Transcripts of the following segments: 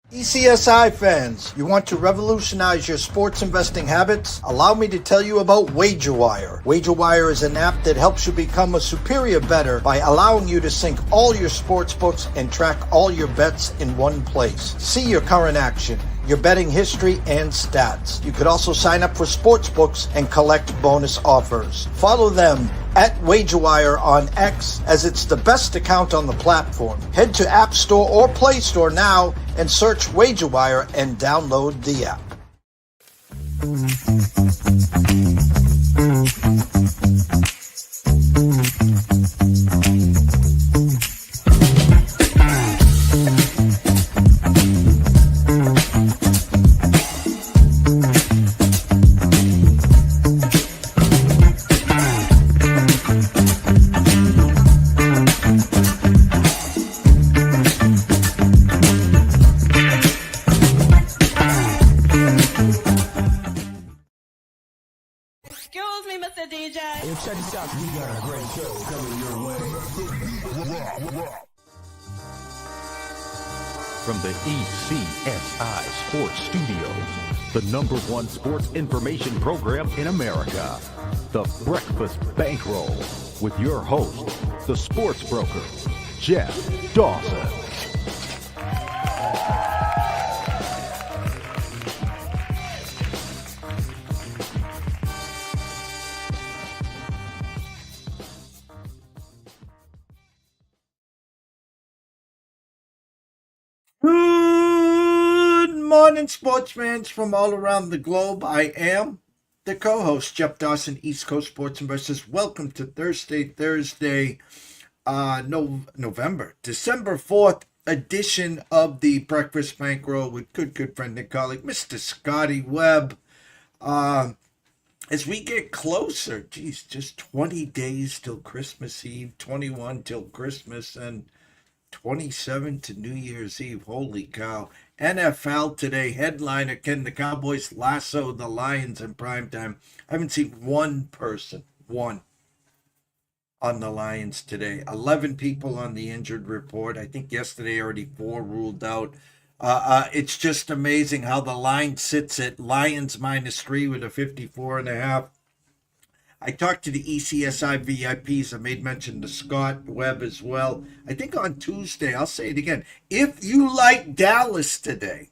ECSI fans, you want to revolutionize your sports investing habits? Allow me to tell you about WagerWire. WagerWire is an app that helps you become a superior bettor by allowing you to sync all your sports books and track all your bets in one place. See your current action, your betting history, and stats. You could also sign up for sports books and collect bonus offers. Follow them at WagerWire on X, as it's the best account on the platform. Head to App Store or Play Store now and search WagerWire and download the app. Check this out. We got a great show coming your way. From the ECSI Sports Studios, the #1 sports information program in America, the Breakfast Bankroll, with your host, the sports broker, Jeff Dawson. Good morning, sports fans from all around the globe. I am the co-host, Jeff Dawson, East Coast Sports Investors. Welcome to December 4th edition of the Breakfast Bankroll with good friend and colleague, Mr. Scotty Webb. As we get closer, just 20 days till Christmas Eve, 21 till Christmas, and 27 to New Year's Eve. Holy cow. NFL today, headliner, can the Cowboys lasso the Lions in primetime? I haven't seen one person on the Lions today. 11 people on the injured report. I think yesterday already 4 ruled out. It's just amazing how the line sits at Lions -3 with a 54.5. I talked to the ECSI VIPs. I made mention to Scott Webb as well. I think on Tuesday, I'll say it again. If you like Dallas today,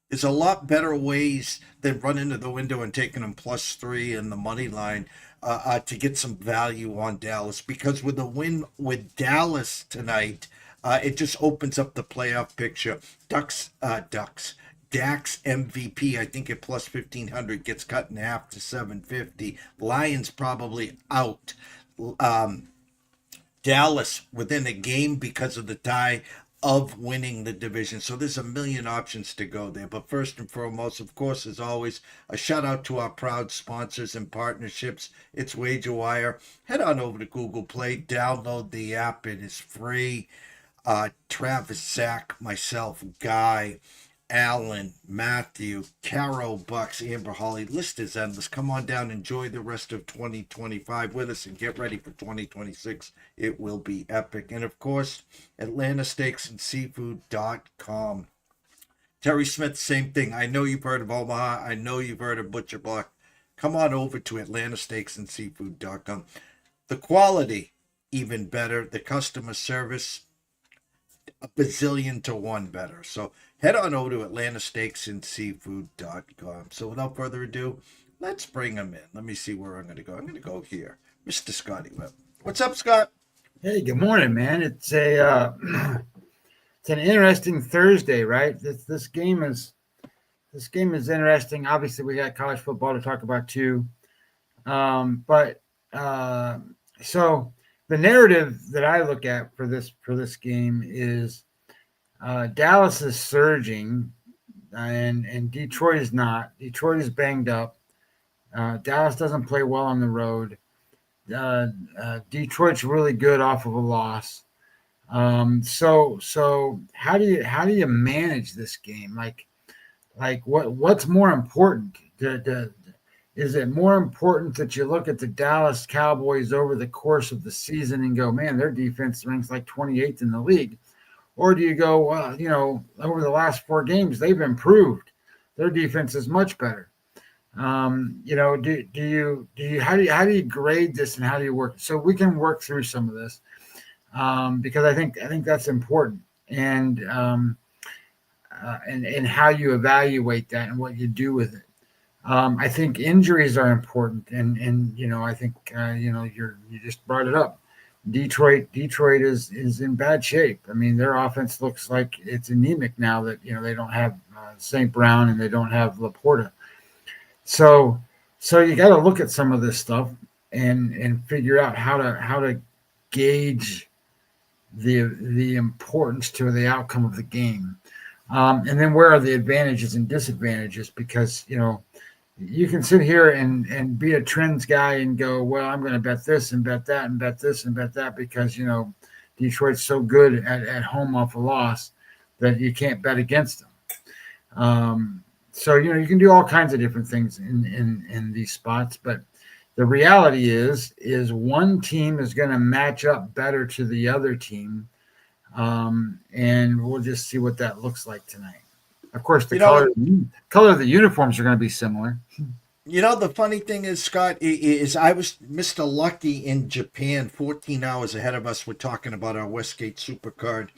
there's a lot better ways than running to the window and taking them +3 in the money line to get some value on Dallas. Because with a win with Dallas tonight, it just opens up the playoff picture. Dak's MVP, I think at +1,500, gets cut in half to 750. Lions probably out. Dallas within a game because of the tie of winning the division. So there's a million options to go there. But first and foremost, of course, as always, a shout out to our proud sponsors and partnerships. It's WagerWire. Head on over to Google Play, download the app. It is free. Travis, Zach, myself, Guy, Alan, Matthew, Caro, Bucks, Amber, Holly, list is endless. Come on down, enjoy the rest of 2025 with us, and get ready for 2026. It will be epic. And of course, AtlantaSteaksAndSeafood.com. Terry Smith, same thing. I know you've heard of Omaha. I know you've heard of Butcher Block. Come on over to AtlantaSteaksAndSeafood.com. The quality, even better. The customer service, a bazillion to one better. So head on over to AtlantaSteaksAndSeafood.com. So without further ado, let's bring him in. Let me see where I'm going to go. I'm going to go here. Mr. Scotty Webb. What's up, Scott? Hey, good morning, man. It's a it's an interesting Thursday, right? This game is interesting. Obviously, we got college football to talk about too. So the narrative that I look at for this game is Dallas is surging, and Detroit is not. Detroit is banged up. Dallas doesn't play well on the road. Detroit's really good off of a loss. So how do you manage this game? Like what's more important? Is it more important that you look at the Dallas Cowboys over the course of the season and go, man, their defense ranks like 28th in the league? Or do you go, well, over the last 4 games, they've improved. Their defense is much better. How do you grade this and how do you work? So we can work through some of this because I think that's important. And how you evaluate that and what you do with it. I think injuries are important, and I think you just brought it up. Detroit is in bad shape. I mean, their offense looks like it's anemic now that they don't have St. Brown and they don't have Laporta. So you got to look at some of this stuff and figure out how to gauge the importance to the outcome of the game. And then where are the advantages and disadvantages? Because, you can sit here and be a trends guy and go, well, I'm going to bet this and bet that and bet this and bet that because, Detroit's so good at home off a loss that you can't bet against them. So, you can do all kinds of different things in these spots. But the reality is one team is going to match up better to the other team. And we'll just see what that looks like tonight. Of course, the color of the uniforms are going to be similar. The funny thing is, Scott, is I was Mr. Lucky in Japan, 14 hours ahead of us. We're talking about our Westgate Superbook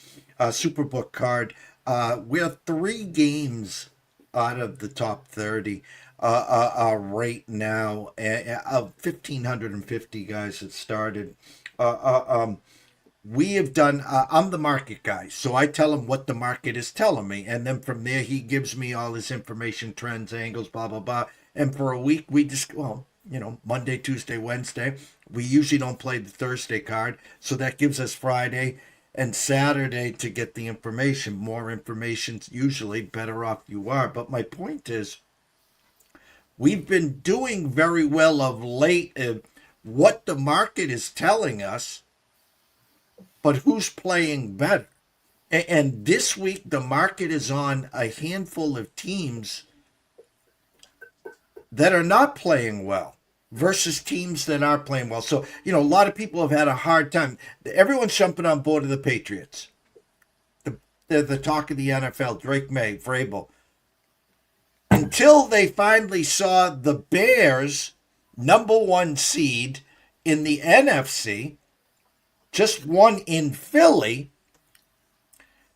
card. We're 3 games out of the top 30 right now. Of 1,550 guys that started. We have done, I'm the market guy, so I tell him what the market is telling me. And then from there, he gives me all his information, trends, angles, blah, blah, blah. And for a week, we just, Monday, Tuesday, Wednesday. We usually don't play the Thursday card. So that gives us Friday and Saturday to get the information. More information, usually better off you are. But my point is, we've been doing very well of late. What the market is telling us, but who's playing better? And this week, the market is on a handful of teams that are not playing well versus teams that are playing well. So, a lot of people have had a hard time. Everyone's jumping on board of the Patriots. They're the talk of the NFL, Drake May, Vrabel. Until they finally saw the Bears, #1 seed in the NFC, just won in Philly.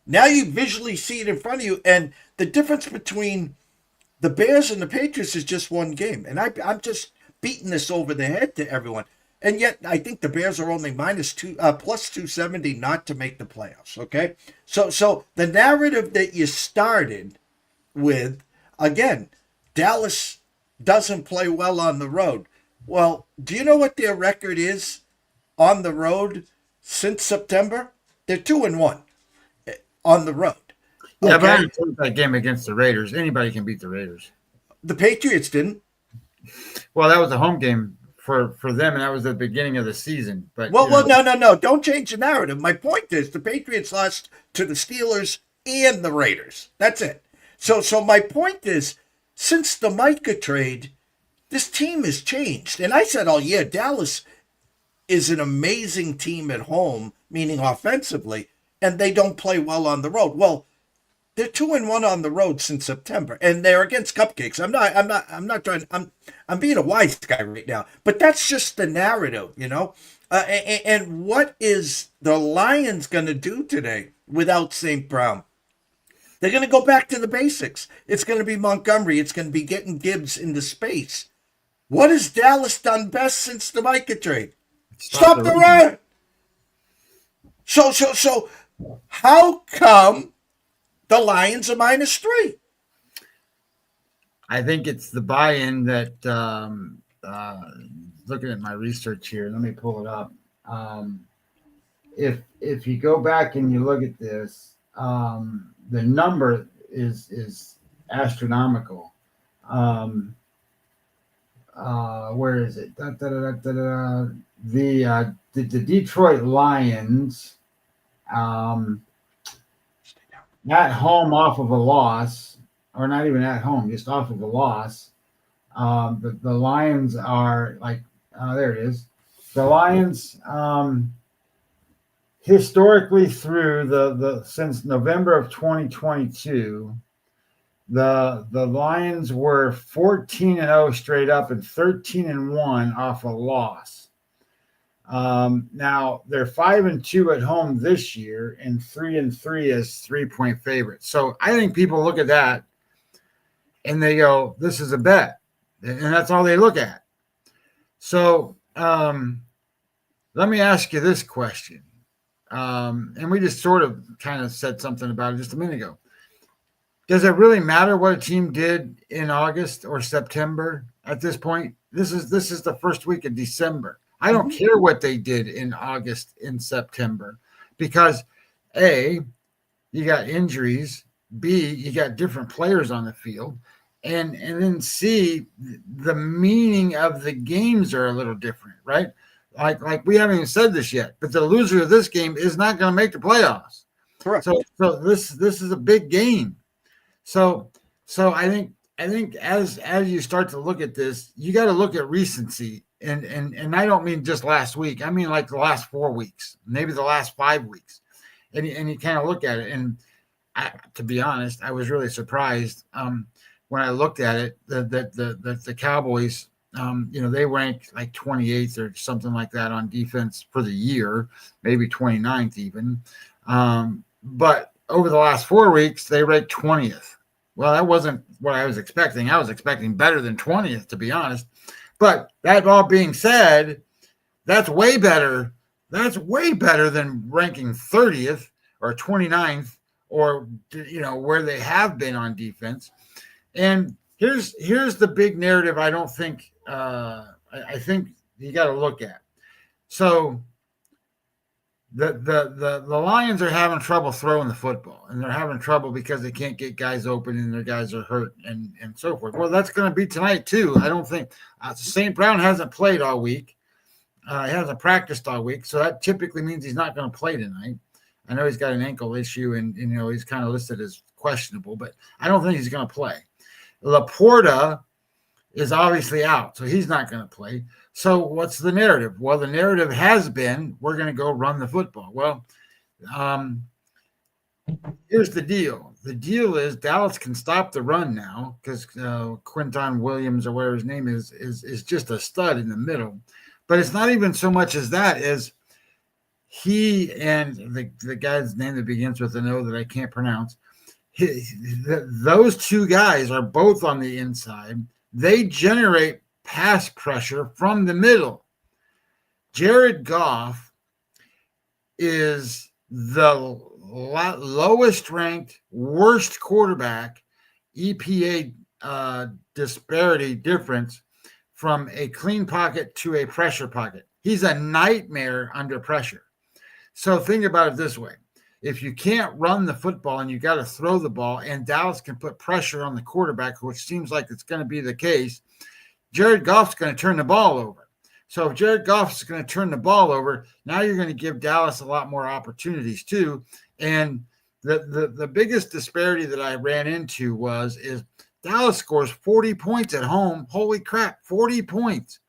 Now you visually see it in front of you, and the difference between the Bears and the Patriots is just 1 game. And I'm just beating this over the head to everyone. And yet I think the Bears are only plus 270 not to make the playoffs. Okay, so the narrative that you started with, again, Dallas doesn't play well on the road. Well, do you know what their record is on the road? Since September, they're 2-1 on the road. Yeah, but I didn't take that game against the Raiders. Anybody can beat the Raiders. The Patriots didn't. Well, that was a home game for them, and that was the beginning of the season. But no. Don't change the narrative. My point is the Patriots lost to the Steelers and the Raiders. That's it. So my point is, since the Micah trade, this team has changed. And I said all year, Dallas is an amazing team at home, meaning offensively, and they don't play well on the road. Well, they're 2-1 on the road since September, and they're against cupcakes. I'm not trying. I'm being a wise guy right now, but that's just the narrative, And what is the Lions going to do today without St. Brown? They're going to go back to the basics. It's going to be Montgomery. It's going to be getting Gibbs into space. What has Dallas done best since the Micah trade? Stop the run. So how come the Lions are -3? I think it's the buy-in that looking at my research here, let me pull it up. If you go back and you look at this, the number is astronomical. Where is it? The Detroit Lions at home off of a loss, or not even at home, just off of a loss. The Lions are there it is. The Lions historically through the since November of 2022, the Lions were 14-0 straight up and 13-1 off a loss. Now they're 5-2 at home this year and 3-3 as 3-point favorites. So I think people look at that and they go, "This is a bet," and that's all they look at. So let me ask you this question, and we just sort of kind of said something about it just a minute ago. Does it really matter what a team did in August or September at this point? This is the first week of December. I don't care what they did in August and September because A, you got injuries, B, you got different players on the field, and then C, the meaning of the games are a little different, right? Like we haven't even said this yet, but the loser of this game is not going to make the playoffs. Correct. So this is a big game. So I think as you start to look at this, you got to look at recency, and I don't mean just last week. I mean like the last 4 weeks, maybe the last 5 weeks, and you kind of look at it. And to be honest, I was really surprised when I looked at it that the Cowboys, they ranked like 28th or something like that on defense for the year, maybe 29th even. But over the last 4 weeks, they ranked 20th. Well, that wasn't what I was expecting. I was expecting better than 20th, to be honest. But that all being said, that's way better. That's way better than ranking 30th or 29th or, where they have been on defense. And here's the big narrative I don't think I think you got to look at. So the Lions are having trouble throwing the football, and they're having trouble because they can't get guys open and their guys are hurt and so forth. Well, that's going to be tonight too. I don't think St. Brown hasn't played all week. He hasn't practiced all week, so that typically means he's not going to play tonight. I know he's got an ankle issue, and he's kind of listed as questionable, but I don't think he's going to play. Laporta is obviously out, so he's not going to play. So what's the narrative? Well, the narrative has been we're going to go run the football. Well, here's the deal. The deal is Dallas can stop the run now because Quinton Williams or whatever his name is just a stud in the middle. But it's not even so much as that as he and the guy's name that begins with an O that I can't pronounce. Those two guys are both on the inside. They generate pass pressure from the middle. Jared Goff is the lowest ranked, worst quarterback EPA disparity difference from a clean pocket to a pressure pocket. He's a nightmare under pressure. So think about it this way. If you can't run the football and you got to throw the ball and Dallas can put pressure on the quarterback, which seems like it's going to be the case, Jared Goff's going to turn the ball over. So if Jared Goff's going to turn the ball over, now you're going to give Dallas a lot more opportunities too. And the biggest disparity that I ran into is Dallas scores 40 points at home. Holy crap, 40 points.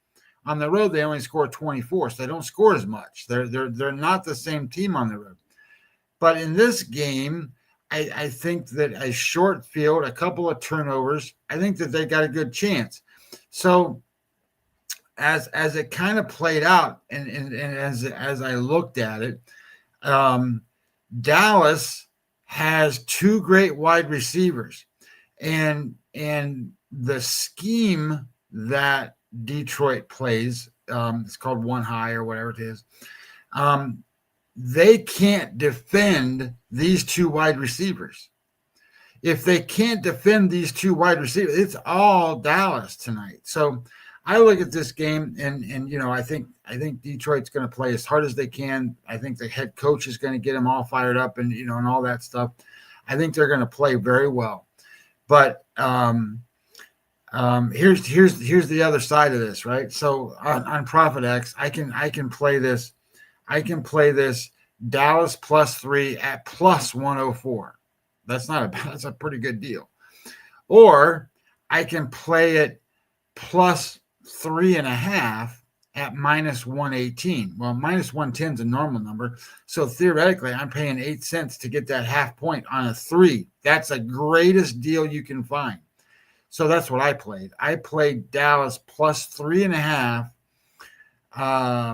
On the road, they only score 24, so they don't score as much. They're not the same team on the road. But in this game, I think that a short field, a couple of turnovers, I think that they got a good chance. So as it kind of played out and as I looked at it, Dallas has two great wide receivers. And the scheme that Detroit plays, it's called one high or whatever it is, they can't defend these two wide receivers. If they can't defend these two wide receivers, it's all Dallas tonight. So I look at this game and I think Detroit's going to play as hard as they can. I think the head coach is going to get them all fired up and and all that stuff. I think they're going to play very well. But here's the other side of this, right? So on Profit X, I can play this. I can play this Dallas +3 at +104. That's a pretty good deal. Or I can play it +3.5 at minus 118. Well, minus 110 is a normal number. So theoretically, I'm paying 8 cents to get that half point on a 3. That's the greatest deal you can find. So that's what I played. I played Dallas plus 3.5,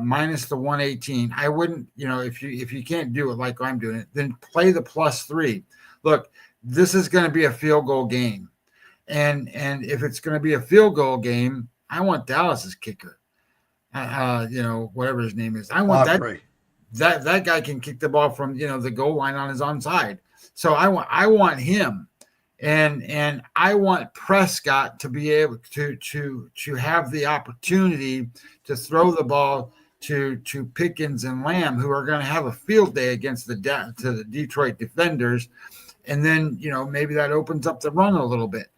minus the 118. I wouldn't, if you can't do it like I'm doing it, then play the plus 3. Look, this is going to be a field goal game. And if it's going to be a field goal game, I want Dallas's kicker. Whatever his name is. I want that guy can kick the ball from the goal line on his onside. So I want him, and I want Prescott to be able to have the opportunity to throw the ball to Pickens and Lamb, who are going to have a field day against the Detroit defenders, and then maybe that opens up the run a little bit.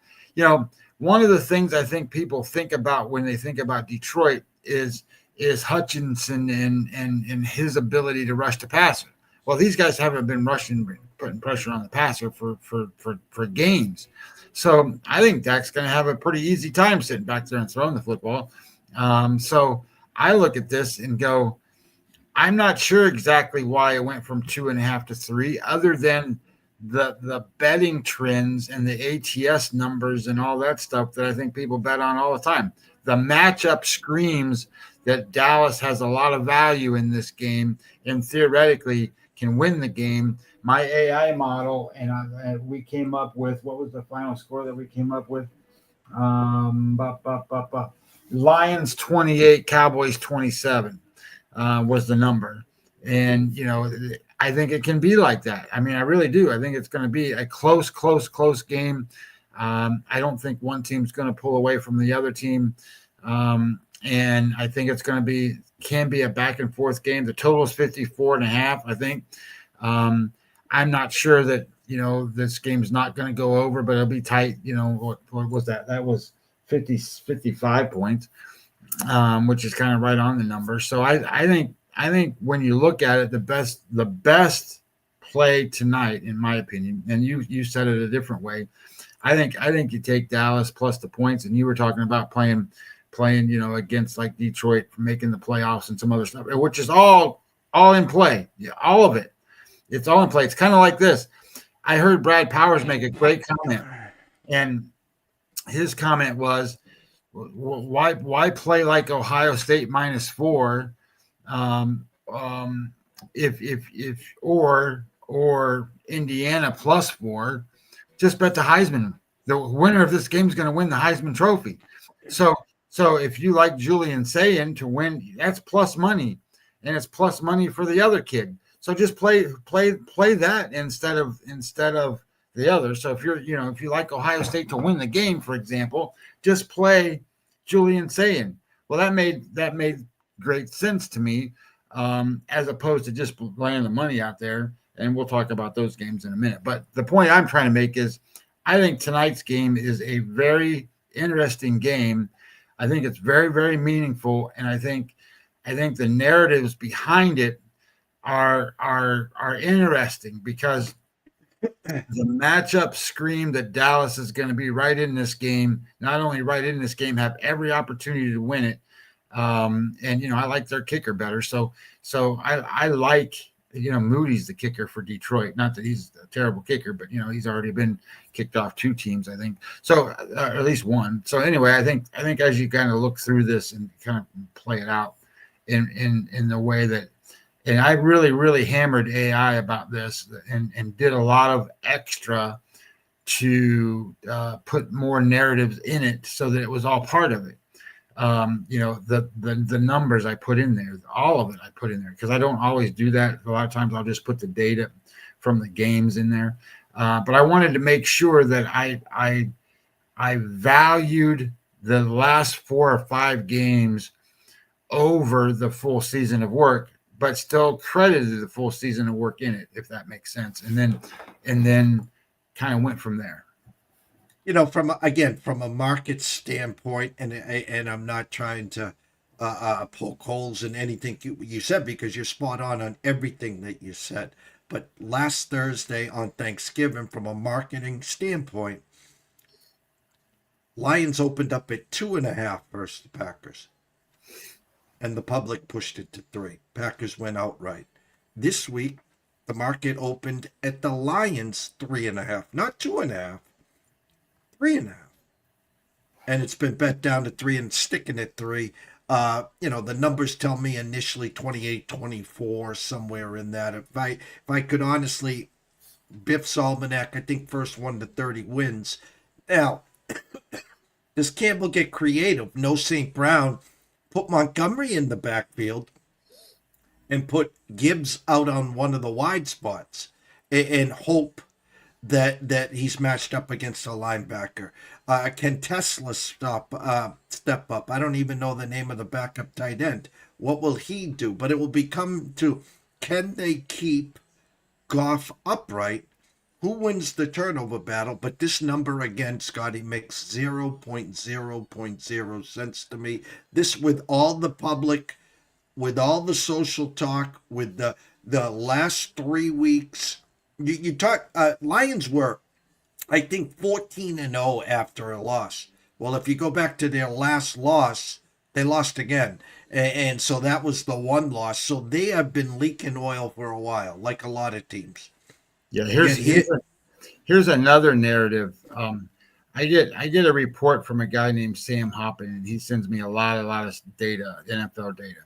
One of the things I think people think about when they think about Detroit is Hutchinson and his ability to rush the passer. Well, these guys haven't been putting pressure on the passer for games. So I think Dak's going to have a pretty easy time sitting back there and throwing the football. So I look at this and go, I'm not sure exactly why it went from 2.5 to 3, other than the betting trends and the ATS numbers and all that stuff that I think people bet on all the time. The matchup screams that Dallas has a lot of value in this game and theoretically can win the game. My AI model, and we came up with, what was the final score that we came up with? Lions 28, Cowboys 27 was the number. And, I think it can be like that. I mean, I really do. I think it's going to be a close game. I don't think one team's going to pull away from the other team. And I think it's going to can be a back and forth game. The total is 54.5, I think. I'm not sure that, this game's not going to go over, but it'll be tight. What was that? That was 55 points, which is kind of right on the number. So I think when you look at it, the best play tonight, in my opinion, and you said it a different way. I think you take Dallas plus the points, and you were talking about playing, against like Detroit for making the playoffs and some other stuff, which is all in play. Yeah, all of it. It's all in play. It's kind of like this. I heard Brad Powers make a great comment, and his comment was, why play like Ohio State minus 4? If or Indiana plus 4, just bet the Heisman. The winner of this game is going to win the Heisman Trophy. So if you like Julian Sayin to win, that's plus money, and it's plus money for the other kid. So just play that instead of the other. So if you like Ohio State to win the game, for example, just play Julian Sayin. Well, that made great sense to me, as opposed to just laying the money out there. And we'll talk about those games in a minute. But the point I'm trying to make is, I think tonight's game is a very interesting game. I think it's very, very meaningful, and I think the narratives behind it are interesting, because the matchup scream that Dallas is going to be right in this game. Not only right in this game, have every opportunity to win it. And I like their kicker better. So I like, Moody's the kicker for Detroit. Not that he's a terrible kicker, but he's already been kicked off 2 teams, I think. So at least 1. So anyway, I think as you kind of look through this and kind of play it out in the way that, and I really, really hammered AI about this and did a lot of extra to put more narratives in it so that it was all part of it. The numbers I put in there, all of it I put in there, because I don't always do that. A lot of times I'll just put the data from the games in there. But I wanted to make sure that I valued the last 4 or 5 games over the full season of work, but still credited the full season of work in it, if that makes sense. And then kind of went from there. From a market standpoint, and I'm not trying to poke holes in anything you said, because you're spot on everything that you said. But last Thursday on Thanksgiving, from a marketing standpoint, Lions opened up at 2.5 versus the Packers. and the public pushed it to 3. Packers went outright. This week, the market opened at the Lions 3.5, not 2.5, 3.5. And it's been bet down to 3 and sticking at 3. The numbers tell me initially 28-24, somewhere in that. If I could honestly, Biff's Almanac, I think first 1 to 30 wins. Now, does Campbell get creative? No St. Brown. Put Montgomery in the backfield and put Gibbs out on one of the wide spots and hope that he's matched up against a linebacker. Can Tesla step up? I don't even know the name of the backup tight end. What will he do? But it will become to, can they keep Goff upright? Who wins the turnover battle? But this number again, Scotty, makes 0.0 sense to me. This, with all the public, with all the social talk, with the last 3 weeks, you talk. Lions were, I think, 14-0 after a loss. Well, if you go back to their last loss, they lost again, and so that was the one loss. So they have been leaking oil for a while, like a lot of teams. Yeah, here's another narrative. I get a report from a guy named Sam Hoppin, and he sends me a lot of data, NFL data.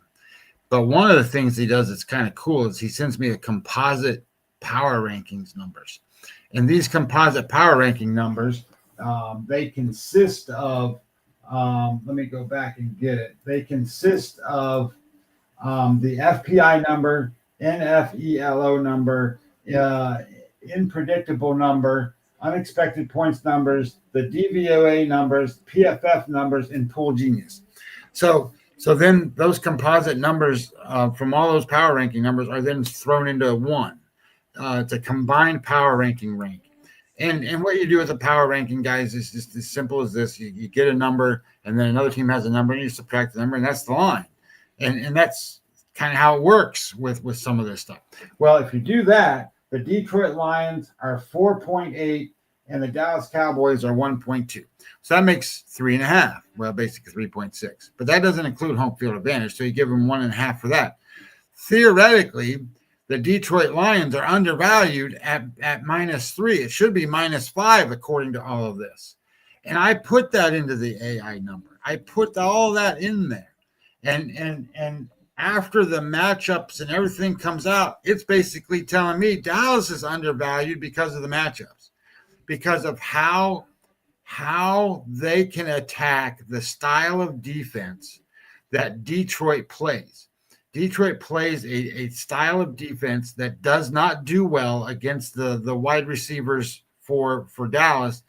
But one of the things he does that's kind of cool is he sends me a composite power rankings numbers. And these composite power ranking numbers, they consist of, let me go back and get it. They consist of the FPI number, NFELO number, unpredictable number, unexpected points numbers, the DVOA numbers, PFF numbers, and Pool Genius. So then those composite numbers from all those power ranking numbers are then thrown into one. It's a combined power ranking rank. And what you do with a power ranking, guys, is just as simple as this. You get a number, and then another team has a number, and you subtract the number, and that's the line. And that's kind of how it works with some of this stuff. Well, if you do that, the Detroit Lions are 4.8, and the Dallas Cowboys are 1.2. So that makes 3.5. Well, basically 3.6. But that doesn't include home field advantage, so you give them 1.5 for that. Theoretically, the Detroit Lions are undervalued at -3. It should be -5 according to all of this. And I put that into the AI number. I put all that in there. And after the matchups and everything comes out, it's basically telling me Dallas is undervalued because of the matchups, because of how they can attack the style of defense that Detroit plays. Detroit plays a style of defense that does not do well against the wide receivers for Dallas.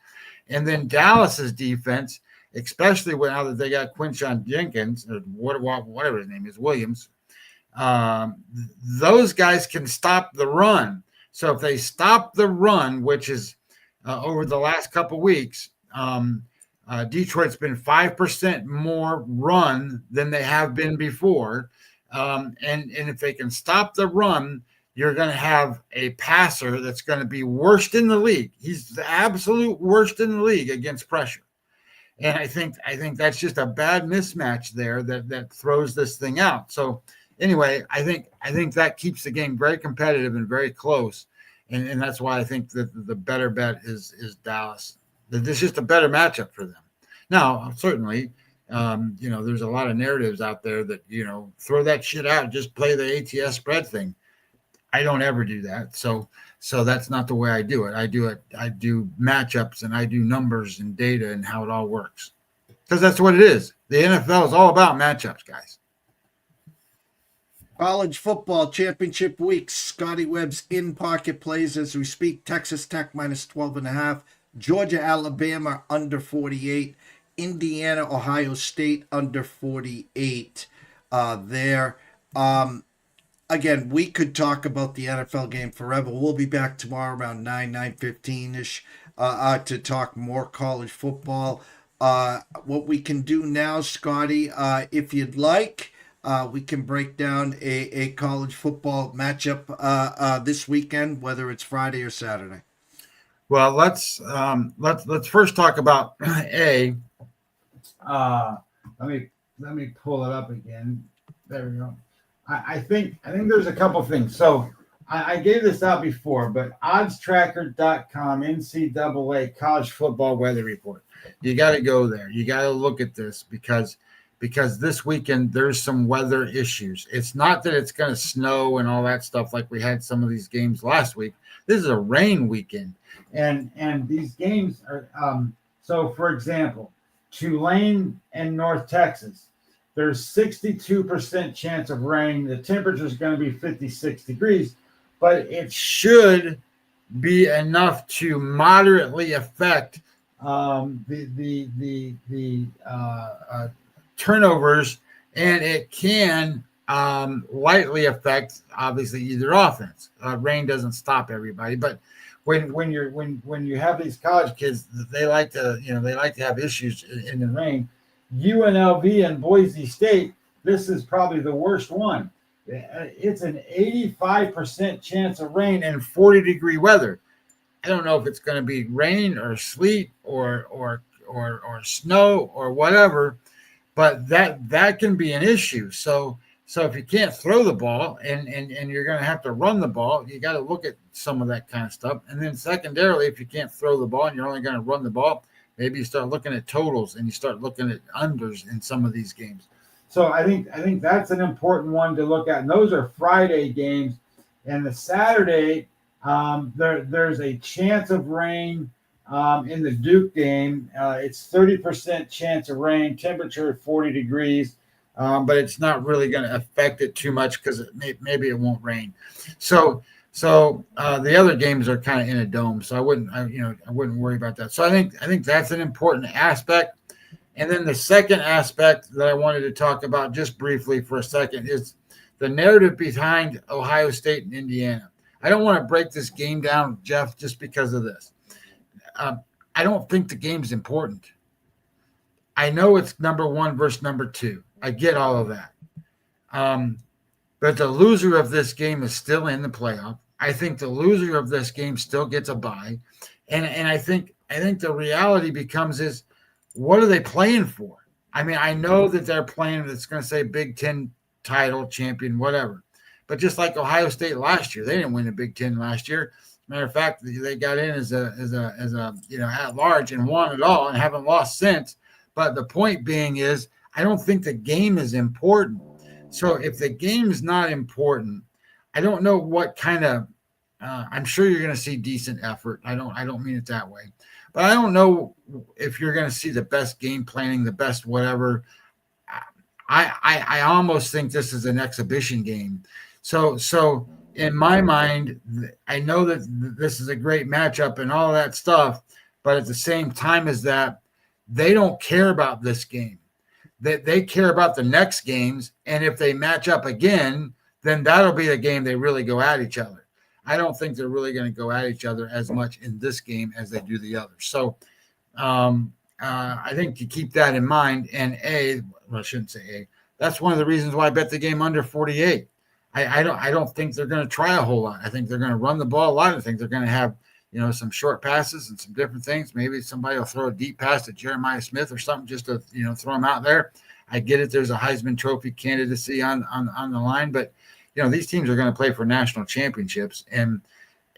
And then Dallas's defense, especially now that they got Quinshon Jenkins, or whatever his name is, Williams, those guys can stop the run. So if they stop the run, which is over the last couple weeks, Detroit's been 5% more run than they have been before. And if they can stop the run, you're going to have a passer that's going to be worst in the league. He's the absolute worst in the league against pressure. And I think that's just a bad mismatch there that throws this thing out. So anyway, I think that keeps the game very competitive and very close. And that's why I think that the better bet is Dallas. This is just a better matchup for them. Now, certainly, there's a lot of narratives out there that, throw that shit out, just play the ATS spread thing. I don't ever do that. So that's not the way I do it. I do matchups, and I do numbers and data and how it all works. Because that's what it is. The NFL is all about matchups, guys. College football championship week. Scotty Webb's in-pocket plays as we speak. Texas Tech -12.5. Georgia, Alabama under 48. Indiana, Ohio State under 48 there. Again, we could talk about the NFL game forever. We'll be back tomorrow around 9:15-ish to talk more college football. What we can do now, Scotty, if you'd like, we can break down a college football matchup this weekend, whether it's Friday or Saturday. Well, let's first talk about let me pull it up again. There we go. I think there's a couple things. So I gave this out before, but oddstracker.com NCAA college football weather report. You got to go there. You got to look at this because this weekend there's some weather issues. It's not that it's going to snow and all that stuff like we had some of these games last week. This is a rain weekend, and these games are. So, for example, Tulane and North Texas. There's 62% chance of rain. The temperature is going to be 56 degrees, but it should be enough to moderately affect the turnovers, and it can lightly affect obviously either offense. Rain doesn't stop everybody, but when you have these college kids, they like to have issues in the rain. UNLV and Boise State, this is probably the worst one. It's an 85% chance of rain and 40-degree weather. I don't know if it's going to be rain or sleet or snow or whatever, but that can be an issue. So if you can't throw the ball and you're going to have to run the ball, you got to look at some of that kind of stuff. And then secondarily, if you can't throw the ball and you're only going to run the ball, maybe you start looking at totals and you start looking at unders in some of these games. So I think that's an important one to look at. And those are Friday games. And the Saturday, there's a chance of rain in the Duke game. It's 30% chance of rain, temperature 40 degrees, but it's not really going to affect it too much because maybe it won't rain. So the other games are kind of in a dome, so I wouldn't worry about that. So I think that's an important aspect. And then the second aspect that I wanted to talk about just briefly for a second is the narrative behind Ohio State and Indiana. I don't want to break this game down, Jeff, just because of this. I don't think the game's important. I know it's number one versus number two. I get all of that. But the loser of this game is still in the playoff. I think the loser of this game still gets a bye. And I think the reality becomes is, what are they playing for? I mean, I know that they're playing, it's going to say Big Ten title, champion, whatever. But just like Ohio State last year, they didn't win the Big Ten last year. Matter of fact, they got in as a at large and won it all and haven't lost since. But the point being is, I don't think the game is important. So if the game is not important, I don't know what kind of. I'm sure you're going to see decent effort. I don't mean it that way, but I don't know if you're going to see the best game planning, the best whatever. I almost think this is an exhibition game. So in my mind, I know that this is a great matchup and all that stuff, but at the same time as that, they don't care about this game. They care about the next games, and if they match up again, then that'll be the game they really go at each other. I don't think they're really going to go at each other as much in this game as they do the others. So I think you keep that in mind. And I shouldn't say A. That's one of the reasons why I bet the game under 48. I don't think they're going to try a whole lot. I think they're going to run the ball a lot. I think they're going to have some short passes and some different things. Maybe somebody will throw a deep pass to Jeremiah Smith or something just to throw him out there. I get it. There's a Heisman Trophy candidacy on the line, but these teams are going to play for national championships, and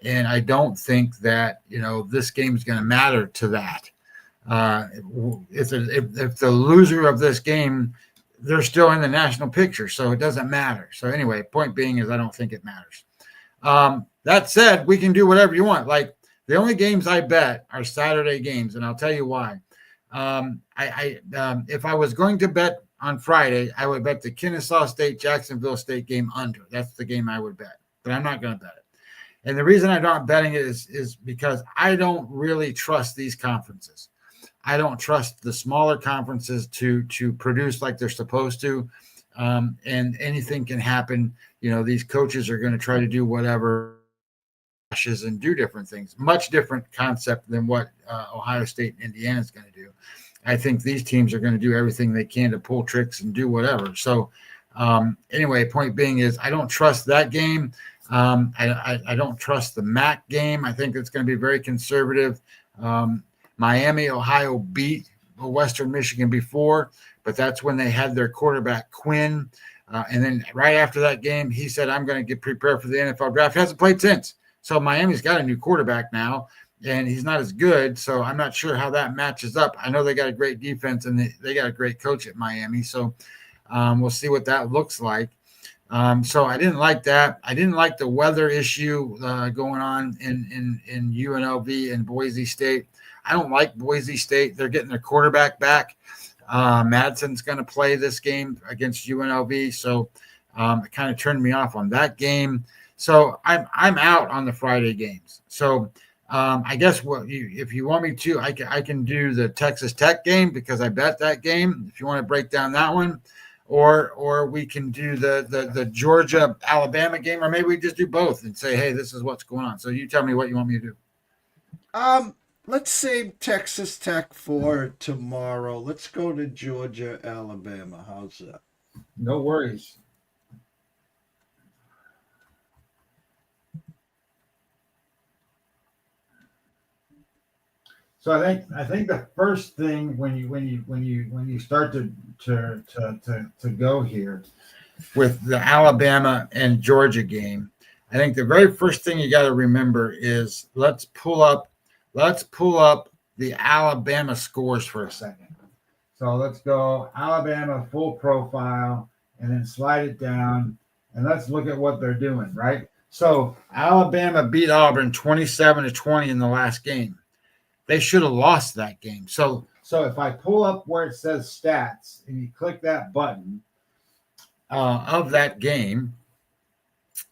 I don't think that this game is going to matter to that. If the loser of this game, they're still in the national picture, so it doesn't matter. So anyway, point being is I don't think it matters. That said, we can do whatever you want. Like the only games I bet are Saturday games, and I'll tell you why. If I was going to bet on Friday, I would bet the Kennesaw State, Jacksonville State game under. That's the game I would bet, but I'm not going to bet it. And the reason I'm not betting it is because I don't really trust these conferences. I don't trust the smaller conferences to produce like they're supposed to. And anything can happen. These coaches are going to try to do whatever and do different things. Much different concept than what Ohio State and Indiana is going to do. I think these teams are going to do everything they can to pull tricks and do whatever. So anyway, point being is I don't trust that game. I don't trust the MAC game. I think it's going to be very conservative. Miami, Ohio beat Western Michigan before, but that's when they had their quarterback Quinn. And then right after that game, he said, I'm going to get prepared for the NFL draft. He hasn't played since. So Miami's got a new quarterback now, and he's not as good. So I'm not sure how that matches up. I know they got a great defense, and they got a great coach at Miami. So we'll see what that looks like. So I didn't like that. I didn't like the weather issue going on in UNLV and Boise State. I don't like Boise State. They're getting their quarterback back. Madsen's going to play this game against UNLV, so it kind of turned me off on that game. So I'm out on the Friday games. So I guess if you want me to, I can do the Texas Tech game because I bet that game. If you want to break down that one, or we can do the Georgia Alabama game, or maybe we just do both and say, hey, this is what's going on. So you tell me what you want me to do. Let's save Texas Tech for tomorrow. Let's go to Georgia, Alabama. How's that? No worries. So I think the first thing when you start to go here with the Alabama and Georgia game, I think the very first thing you got to remember is let's pull up the Alabama scores for a second. So let's go Alabama full profile and then slide it down and let's look at what they're doing, right? So Alabama beat Auburn 27-20 in the last game. They should have lost that game. So if I pull up where it says stats and you click that button of that game,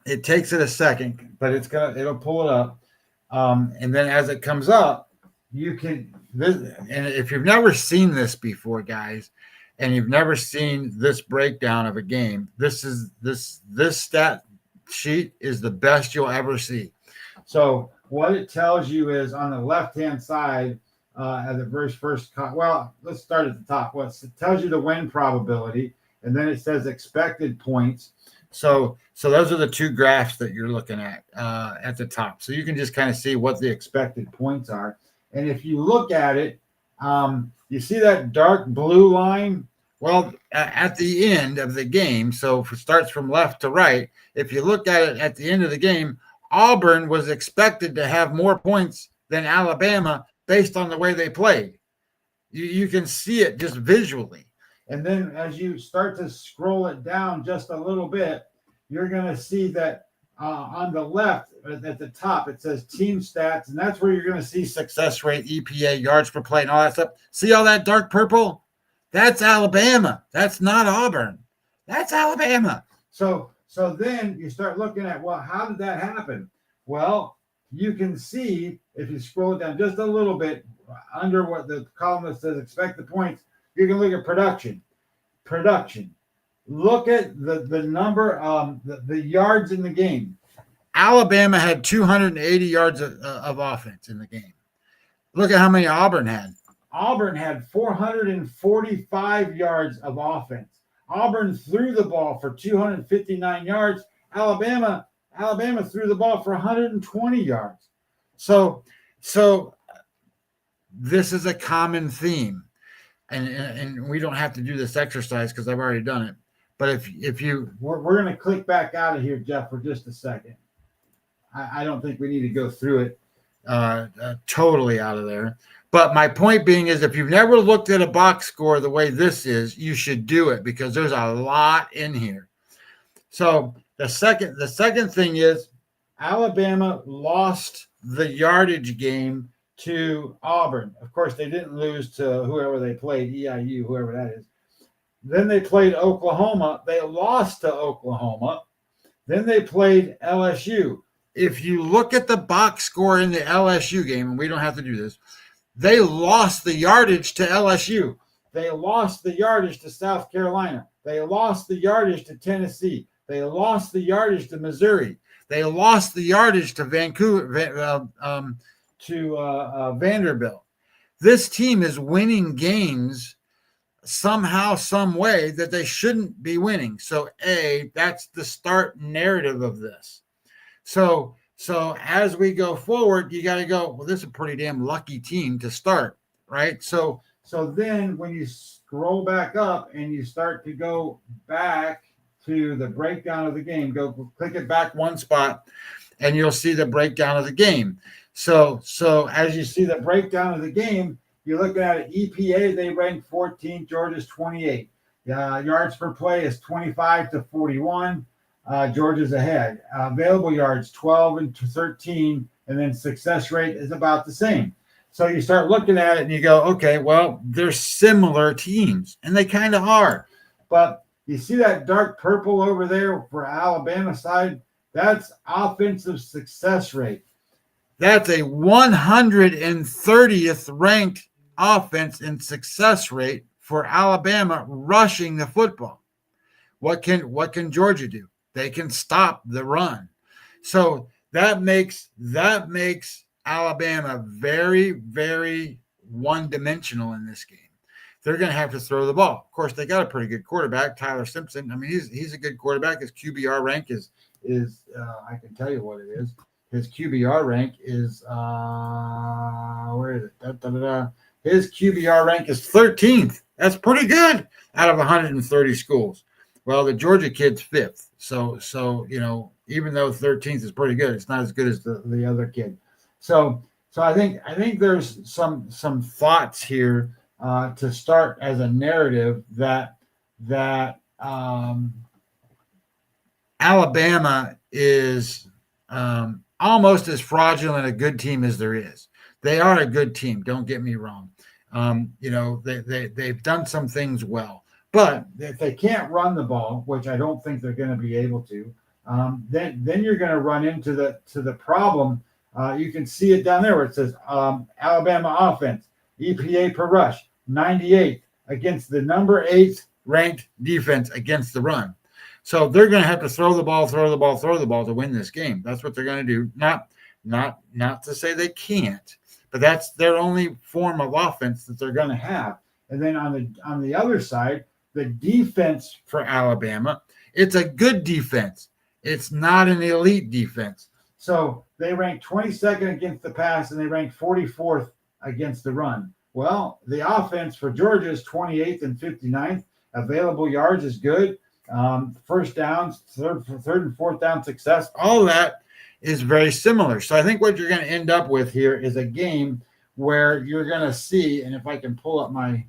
it takes it a second, but it'll pull it up. And then as it comes up, you can, and if you've never seen this before, guys, and you've never seen this breakdown of a game, this stat sheet is the best you'll ever see. So what it tells you is on the left-hand side, at the very first, let's start at the top. Well, it tells you the win probability, and then it says expected points. So those are the two graphs that you're looking at the top. So you can just kind of see what the expected points are. And if you look at it, you see that dark blue line? Well, at the end of the game, so if it starts from left to right, if you look at it at the end of the game, Auburn was expected to have more points than Alabama based on the way they played. You can see it just visually. And then as you start to scroll it down just a little bit, you're going to see that on the left at the top, it says team stats, and that's where you're going to see success rate, EPA, yards per play, and all that stuff. See all that dark purple? That's Alabama. That's not Auburn. That's Alabama. So then you start looking at, well, how did that happen? Well, you can see if you scroll down just a little bit under what the column that says expected points, you can look at production. Look at the number, the yards in the game. Alabama had 280 yards of offense in the game. Look at how many Auburn had. Auburn had 445 yards of offense. Auburn threw the ball for 259 yards. Alabama threw the ball for 120 yards. So this is a common theme. And we don't have to do this exercise because I've already done it. But we're going to click back out of here, Jeff, for just a second. I don't think we need to go through it totally out of there. But my point being is if you've never looked at a box score the way this is, you should do it because there's a lot in here. So the second thing is Alabama lost the yardage game to Auburn. Of course, they didn't lose to whoever they played, EIU, whoever that is. Then they played Oklahoma. They lost to Oklahoma. Then they played LSU. If you look at the box score in the LSU game, and we don't have to do this, they lost the yardage to LSU. They lost the yardage to South Carolina. They lost the yardage to Tennessee. They lost the yardage to Missouri. They lost the yardage to Vanderbilt. This team is winning games somehow, some way that they shouldn't be winning. So that's the start narrative of this. So as we go forward, you got to go, well, this is a pretty damn lucky team to start, right? So then when you scroll back up and you start to go back to the breakdown of the game. Go click it back one spot, and you'll see the breakdown of the game. So as you see the breakdown of the game, you're looking at it. EPA, they rank 14th, Georgia's 28. Yards per play is 25 to 41. Georgia's ahead. Available yards 12 and 13, and then success rate is about the same. So you start looking at it and you go, okay, well, they're similar teams, and they kind of are. But you see that dark purple over there for Alabama side? That's offensive success rate. That's a 130th ranked offense in success rate for Alabama rushing the football. What can Georgia do? They can stop the run. So that makes Alabama very, very one-dimensional in this game. They're going to have to throw the ball. Of course, they got a pretty good quarterback, Tyler Simpson. I mean, he's a good quarterback. His QBR rank is I can tell you what it is. His QBR rank is where is it? His QBR rank is 13th. That's pretty good out of 130 schools. Well, the Georgia kid's 5th. So even though 13th is pretty good, it's not as good as the other kid. So I think there's some thoughts here to start as a narrative that Alabama is almost as fraudulent a good team as there is. They are a good team. Don't get me wrong. They've done some things well, but if they can't run the ball, which I don't think they're going to be able to, then you're going to run into the problem. You can see it down there where it says Alabama offense, EPA per rush, 98 against the number 8 ranked defense against the run. So they're going to have to throw the ball to win this game. That's what they're going to do. Not to say they can't, but that's their only form of offense that they're going to have. And then on the other side, the defense for Alabama, it's a good defense. It's not an elite defense. So they rank 22nd against the pass, and they rank 44th against the run. Well, the offense for Georgia is 28th and 59th. Available yards is good. First downs, third and fourth down success, all that is very similar. So I think what you're going to end up with here is a game where you're going to see, and if I can pull up my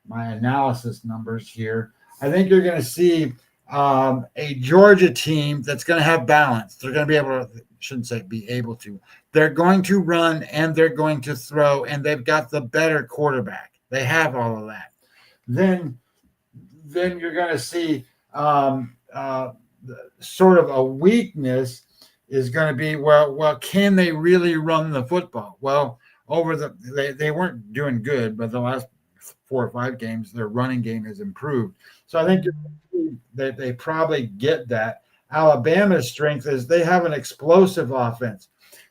analysis numbers here, I think you're going to see a Georgia team that's going to have balance. They're going to be able to, shouldn't say be able to, they're going to run and they're going to throw, and they've got the better quarterback. They have all of that. Then you're going to see sort of a weakness is going to be, well, can they really run the football? Well, they weren't doing good, but the last 4 or 5 games, their running game has improved. So I think that they probably get that. Alabama's strength is they have an explosive offense.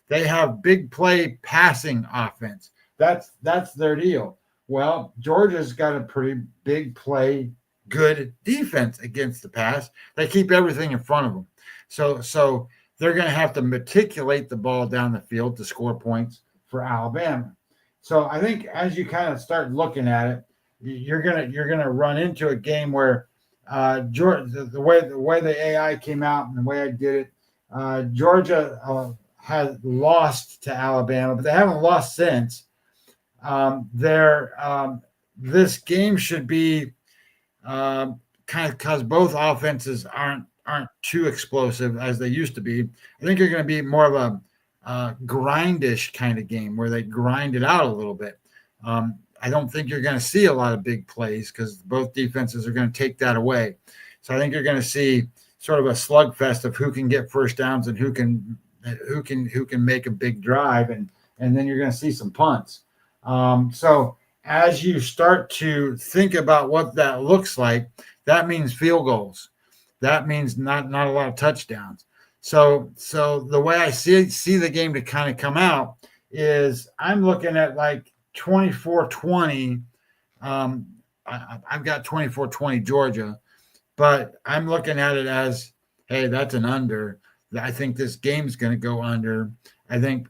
They have big play passing offense. That's their deal. Well, Georgia's got a pretty big play, good defense against the pass. They keep everything in front of them. So they're going to have to matriculate the ball down the field to score points for Alabama. So I think as you kind of start looking at it, you're gonna run into a game where Georgia, the way the AI came out and the way I did it, Georgia has lost to Alabama, but they haven't lost since. This game should be kind of, because both offenses aren't too explosive as they used to be. I think you're going to be more of a grindish kind of game where they grind it out a little bit. I don't think you're going to see a lot of big plays because both defenses are going to take that away. So I think you're going to see sort of a slugfest of who can get first downs and who can make a big drive, and then you're going to see some punts. So as you start to think about what that looks like, that means field goals. That means not a lot of touchdowns. So the way I see the game to kind of come out is I'm looking at like 24-20. I've got 24-20 Georgia, but I'm looking at it as, hey, that's an under. I think this game's going to go under. I don't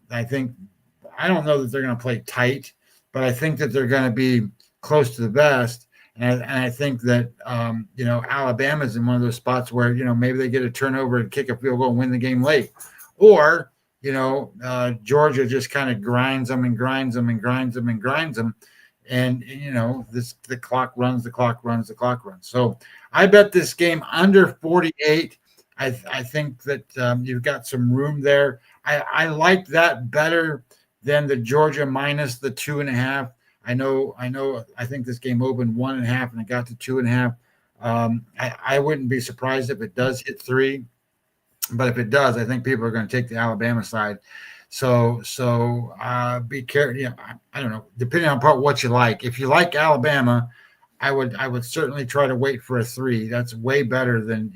know that they're going to play tight, but I think that they're going to be close to the best. And I think that, Alabama's in one of those spots where, maybe they get a turnover and kick a field goal and win the game late. Or, Georgia just kind of grinds them and grinds them and grinds them and grinds them. And, the clock runs. So I bet this game under 48. I think that you've got some room there. I like that better than the Georgia minus the 2.5. I think this game opened 1.5 and it got to 2.5. I wouldn't be surprised if it does hit 3, but if it does, I think people are going to take the Alabama side. So be careful. I don't know, depending on what you like. If you like Alabama, I would certainly try to wait for a 3. That's way better than,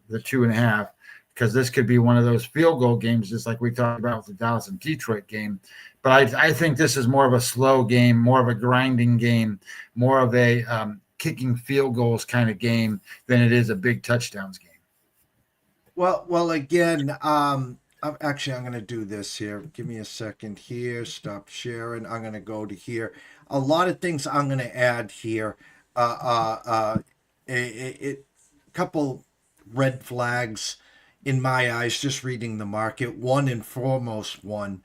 the 2.5, because this could be one of those field goal games, just like we talked about with the Dallas and Detroit game. But I think this is more of a slow game, more of a grinding game, more of a kicking field goals kind of game than it is a big touchdowns game. Well, again, I'm going to do this here. Give me a second here. Stop sharing. I'm going to go to here. A lot of things I'm going to add here. A couple red flags in my eyes, just reading the market. One and foremost one,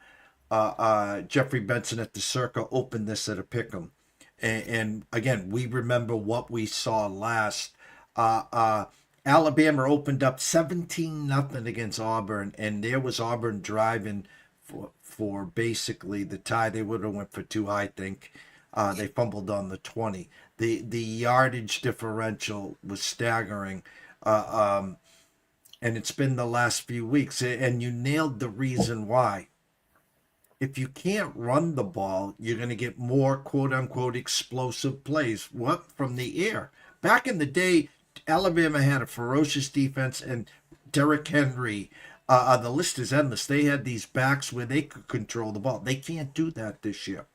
Jeffrey Benson at the Circa opened this at a pick'em. And again, we remember what we saw last. Alabama opened up 17-0 against Auburn, and there was Auburn driving for basically the tie. They would have went for 2, I think. They fumbled on the 20. The yardage differential was staggering, and it's been the last few weeks. And you nailed the reason why. If you can't run the ball, you're going to get more quote-unquote explosive plays. What? From the air. Back in the day, Alabama had a ferocious defense, and Derrick Henry, the list is endless. They had these backs where they could control the ball. They can't do that this year.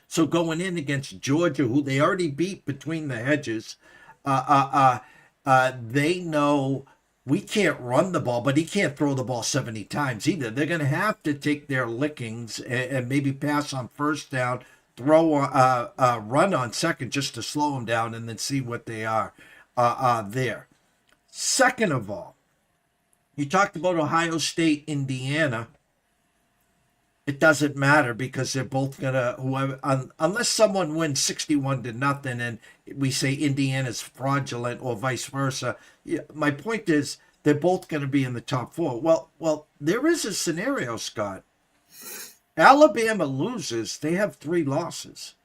So going in against Georgia, who they already beat between the hedges, they know we can't run the ball, but he can't throw the ball 70 times either. They're going to have to take their lickings and maybe pass on first down, run on second just to slow them down, and then see what they are there. Second of all, you talked about Ohio State, Indiana. It doesn't matter because they're both gonna unless someone wins 61-0 and we say Indiana's fraudulent or vice versa. My point is they're both going to be in the top 4. Well, there is a scenario, Scott. Alabama loses, they have 3 losses.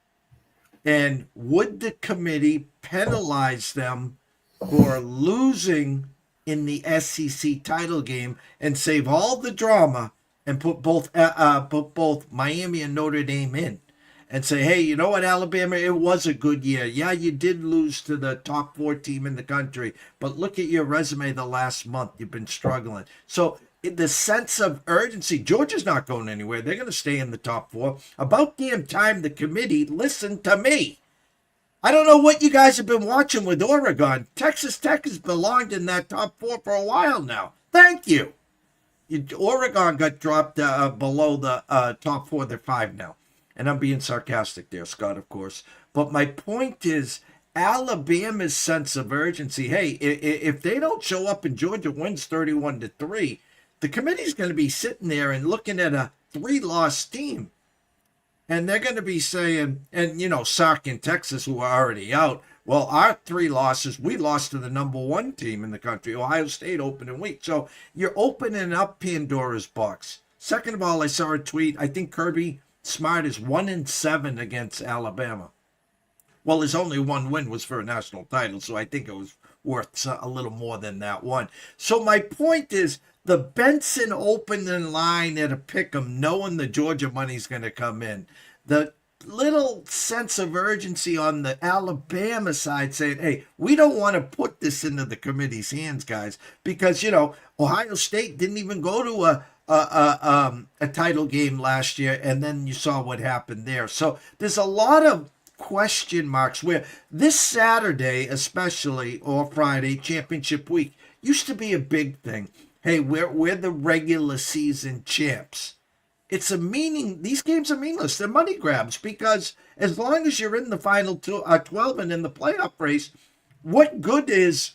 And would the committee penalize them for losing in the SEC title game and save all the drama and put both Miami and Notre Dame in and say, hey, you know what, Alabama, it was a good year. Yeah, you did lose to the top 4 team in the country, but look at your resume the last month. You've been struggling. So the sense of urgency, Georgia's not going anywhere. They're going to stay in the top 4. About damn time the committee listened to me. I don't know what you guys have been watching with Oregon. Texas Tech has belonged in that top 4 for a while now. Thank you. Oregon got dropped below the top 4. They're 5 now. And I'm being sarcastic there, Scott, of course. But my point is Alabama's sense of urgency. Hey, if they don't show up and Georgia wins 31-3, the committee's going to be sitting there and looking at a 3-loss team. And they're going to be saying, and, Sark in Texas, who are already out, well, our 3 losses, we lost to the number 1 team in the country, Ohio State, opening week. So you're opening up Pandora's box. Second of all, I saw a tweet. I think Kirby Smart is 1-7 against Alabama. Well, his only 1 win was for a national title, so I think it was worth a little more than that one. So my point is, the Benson opening line at a pick'em, knowing the Georgia money's going to come in, the little sense of urgency on the Alabama side saying, hey, we don't want to put this into the committee's hands, guys, because, Ohio State didn't even go to a title game last year, and then you saw what happened there. So there's a lot of question marks where this Saturday, especially, or Friday, championship week, used to be a big thing. Hey, we're the regular season champs. it's a meaning. These games are meaningless. They're money grabs because as long as you're in the final 12 and in the playoff race, what good is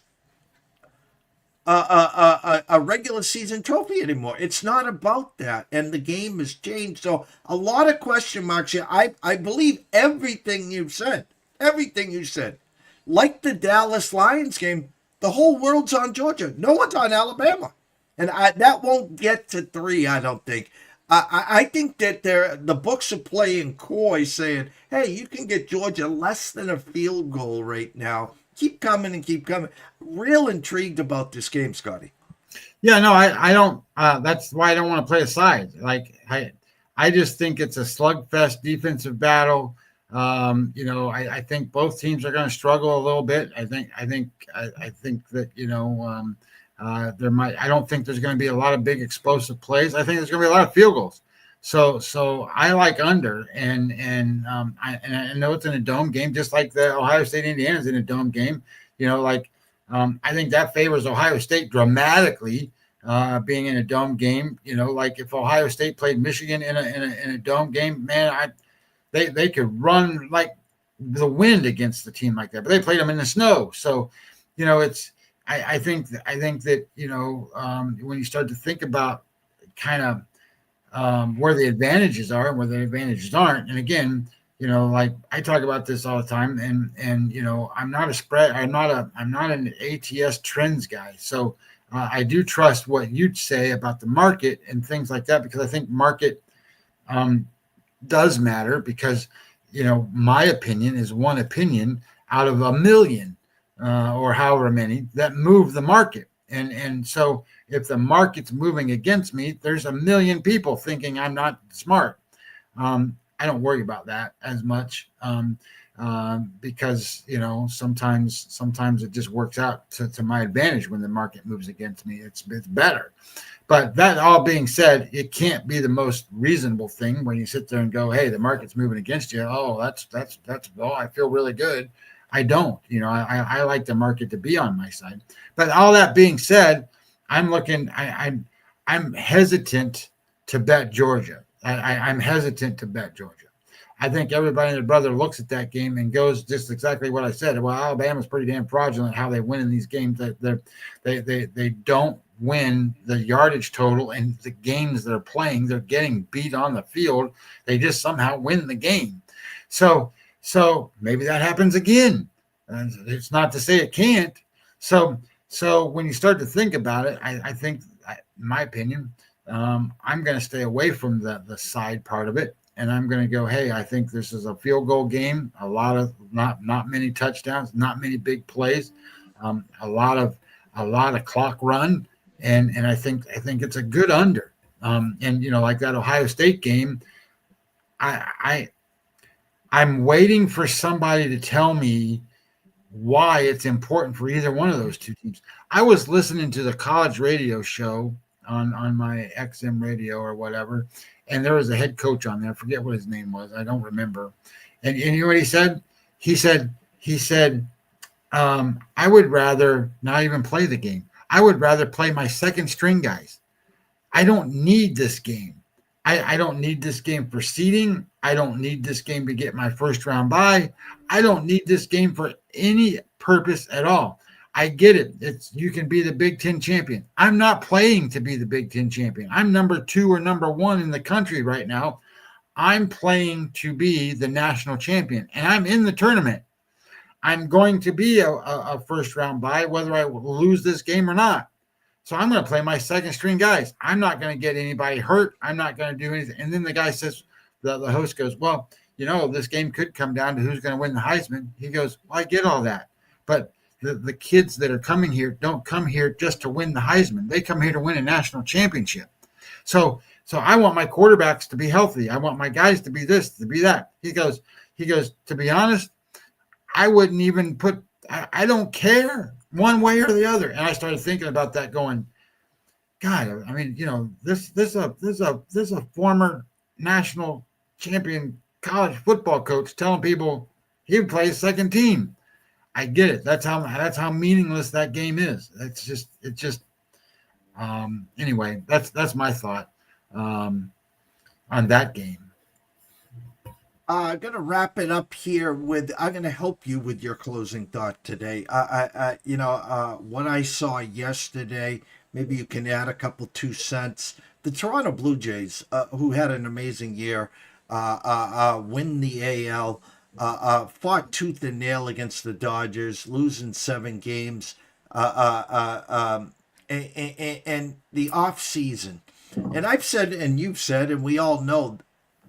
a regular season trophy anymore? It's not about that, and the game has changed. So a lot of question marks here. I believe everything you've said. Everything you said. Like the Dallas Lions game, the whole world's on Georgia. No one's on Alabama. And that won't get to 3, I don't think. I think that the books are playing coy, saying, hey, you can get Georgia less than a field goal right now. Keep coming and keep coming. Real intrigued about this game, Scotty. Yeah, no, I don't. That's why I don't want to play a side. Like I just think it's a slugfest defensive battle. I think both teams are going to struggle a little bit. I think that there might. I don't think there's going to be a lot of big explosive plays. I think there's going to be a lot of field goals. So I like under, and I know it's in a dome game, just like the Ohio State Indiana's in a dome game. I think that favors Ohio State dramatically, being in a dome game. Like if Ohio State played Michigan in a dome game, man, they could run like the wind against the team like that. But they played them in the snow, so I think that when you start to think about kind of where the advantages are and where the advantages aren't. And again, like I talk about this all the time, and I'm not a spread. I'm not an ATS trends guy. So I do trust what you'd say about the market and things like that, because I think market does matter, because my opinion is one opinion out of a million or however many that move the market. And so if the market's moving against me, there's a million people thinking I'm not smart. I don't worry about that as much because, sometimes it just works out to my advantage when the market moves against me. It's better. But that all being said, it can't be the most reasonable thing when you sit there and go, hey, the market's moving against you. Oh, that's I feel really good. I don't. I like the market to be on my side. But all that being said, I'm hesitant to bet Georgia. I'm hesitant to bet Georgia. I think everybody and their brother looks at that game and goes just exactly what I said. Well, Alabama's pretty damn fraudulent how they win in these games. They don't win the yardage total and the games they're playing. They're getting beat on the field. They just somehow win the game. So maybe that happens again. It's not to say it can't. So when you start to think about it, I think, in my opinion, I'm going to stay away from the side part of it, and I'm going to go, hey, I think this is a field goal game. A lot of not many touchdowns, not many big plays, a lot of clock run, and I think it's a good under. And like that Ohio State game, I'm waiting for somebody to tell me why it's important for either one of those two teams. I was listening to the college radio show on my XM radio or whatever, and there was a head coach on there. I forget what his name was. I don't remember. And you know what he said? He said, I would rather not even play the game. I would rather play my second string guys. I don't need this game. I don't need this game for seeding. I don't need this game to get my first round bye. I don't need this game for any purpose at all. I get it. You can be the Big Ten champion. I'm not playing to be the Big Ten champion. I'm number 2 or number 1 in the country right now. I'm playing to be the national champion, and I'm in the tournament. I'm going to be a first round bye, whether I lose this game or not. So I'm going to play my second string guys. I'm not going to get anybody hurt. I'm not going to do anything. And then the guy says, the host goes, well, this game could come down to who's going to win the Heisman. He goes, well, I get all that. But the kids that are coming here don't come here just to win the Heisman. They come here to win a national championship. So I want my quarterbacks to be healthy. I want my guys to be this, to be that. He goes, to be honest, I wouldn't even I don't care one way or the other. And I started thinking about that going, God, I mean, this is a former national champion college football coach telling people he would play second team. I get it. That's how meaningless that game is. Anyway, that's my thought. on that game. I'm going to wrap it up here with, I'm going to help you with your closing thought today. What I saw yesterday, maybe you can add a couple 2 cents. The Toronto Blue Jays, who had an amazing year, win the AL, fought tooth and nail against the Dodgers, losing 7 games, and the off season. And I've said, and you've said, and we all know,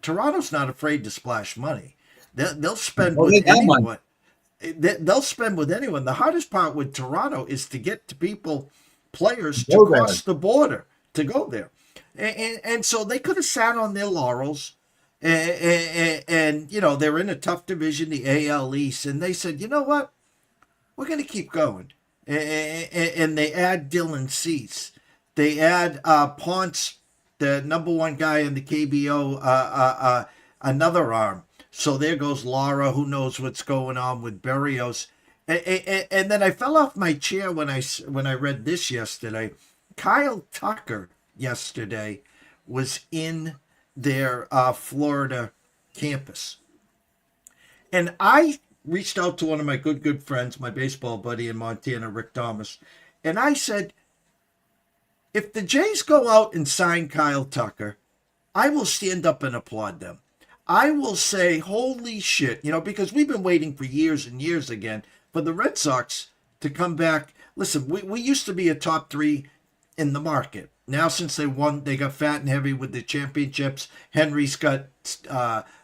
Toronto's not afraid to splash money. They'll spend Well, with they got money. anyone. They'll spend with anyone. The hardest part with Toronto is to get to people, players, to Go there. cross the border to go there. And so they could have sat on their laurels. And they're in a tough division, the AL East. And they said, you know what? We're going to keep going. And they add Dylan Cease. They add Ponce, the number 1 guy in the KBO, another arm. So there goes Laura. Who knows what's going on with Berrios? And then I fell off my chair when I read this yesterday. Kyle Tucker yesterday was in their Florida campus, and I reached out to one of my good friends, my baseball buddy in Montana, Rick Thomas, and I said, if the Jays go out and sign Kyle Tucker, I will stand up and applaud them. I will say, holy shit, because we've been waiting for years and years again for the Red Sox to come back. Listen, we used to be a top 3 in the market. Now, since they won, they got fat and heavy with the championships. Henry's got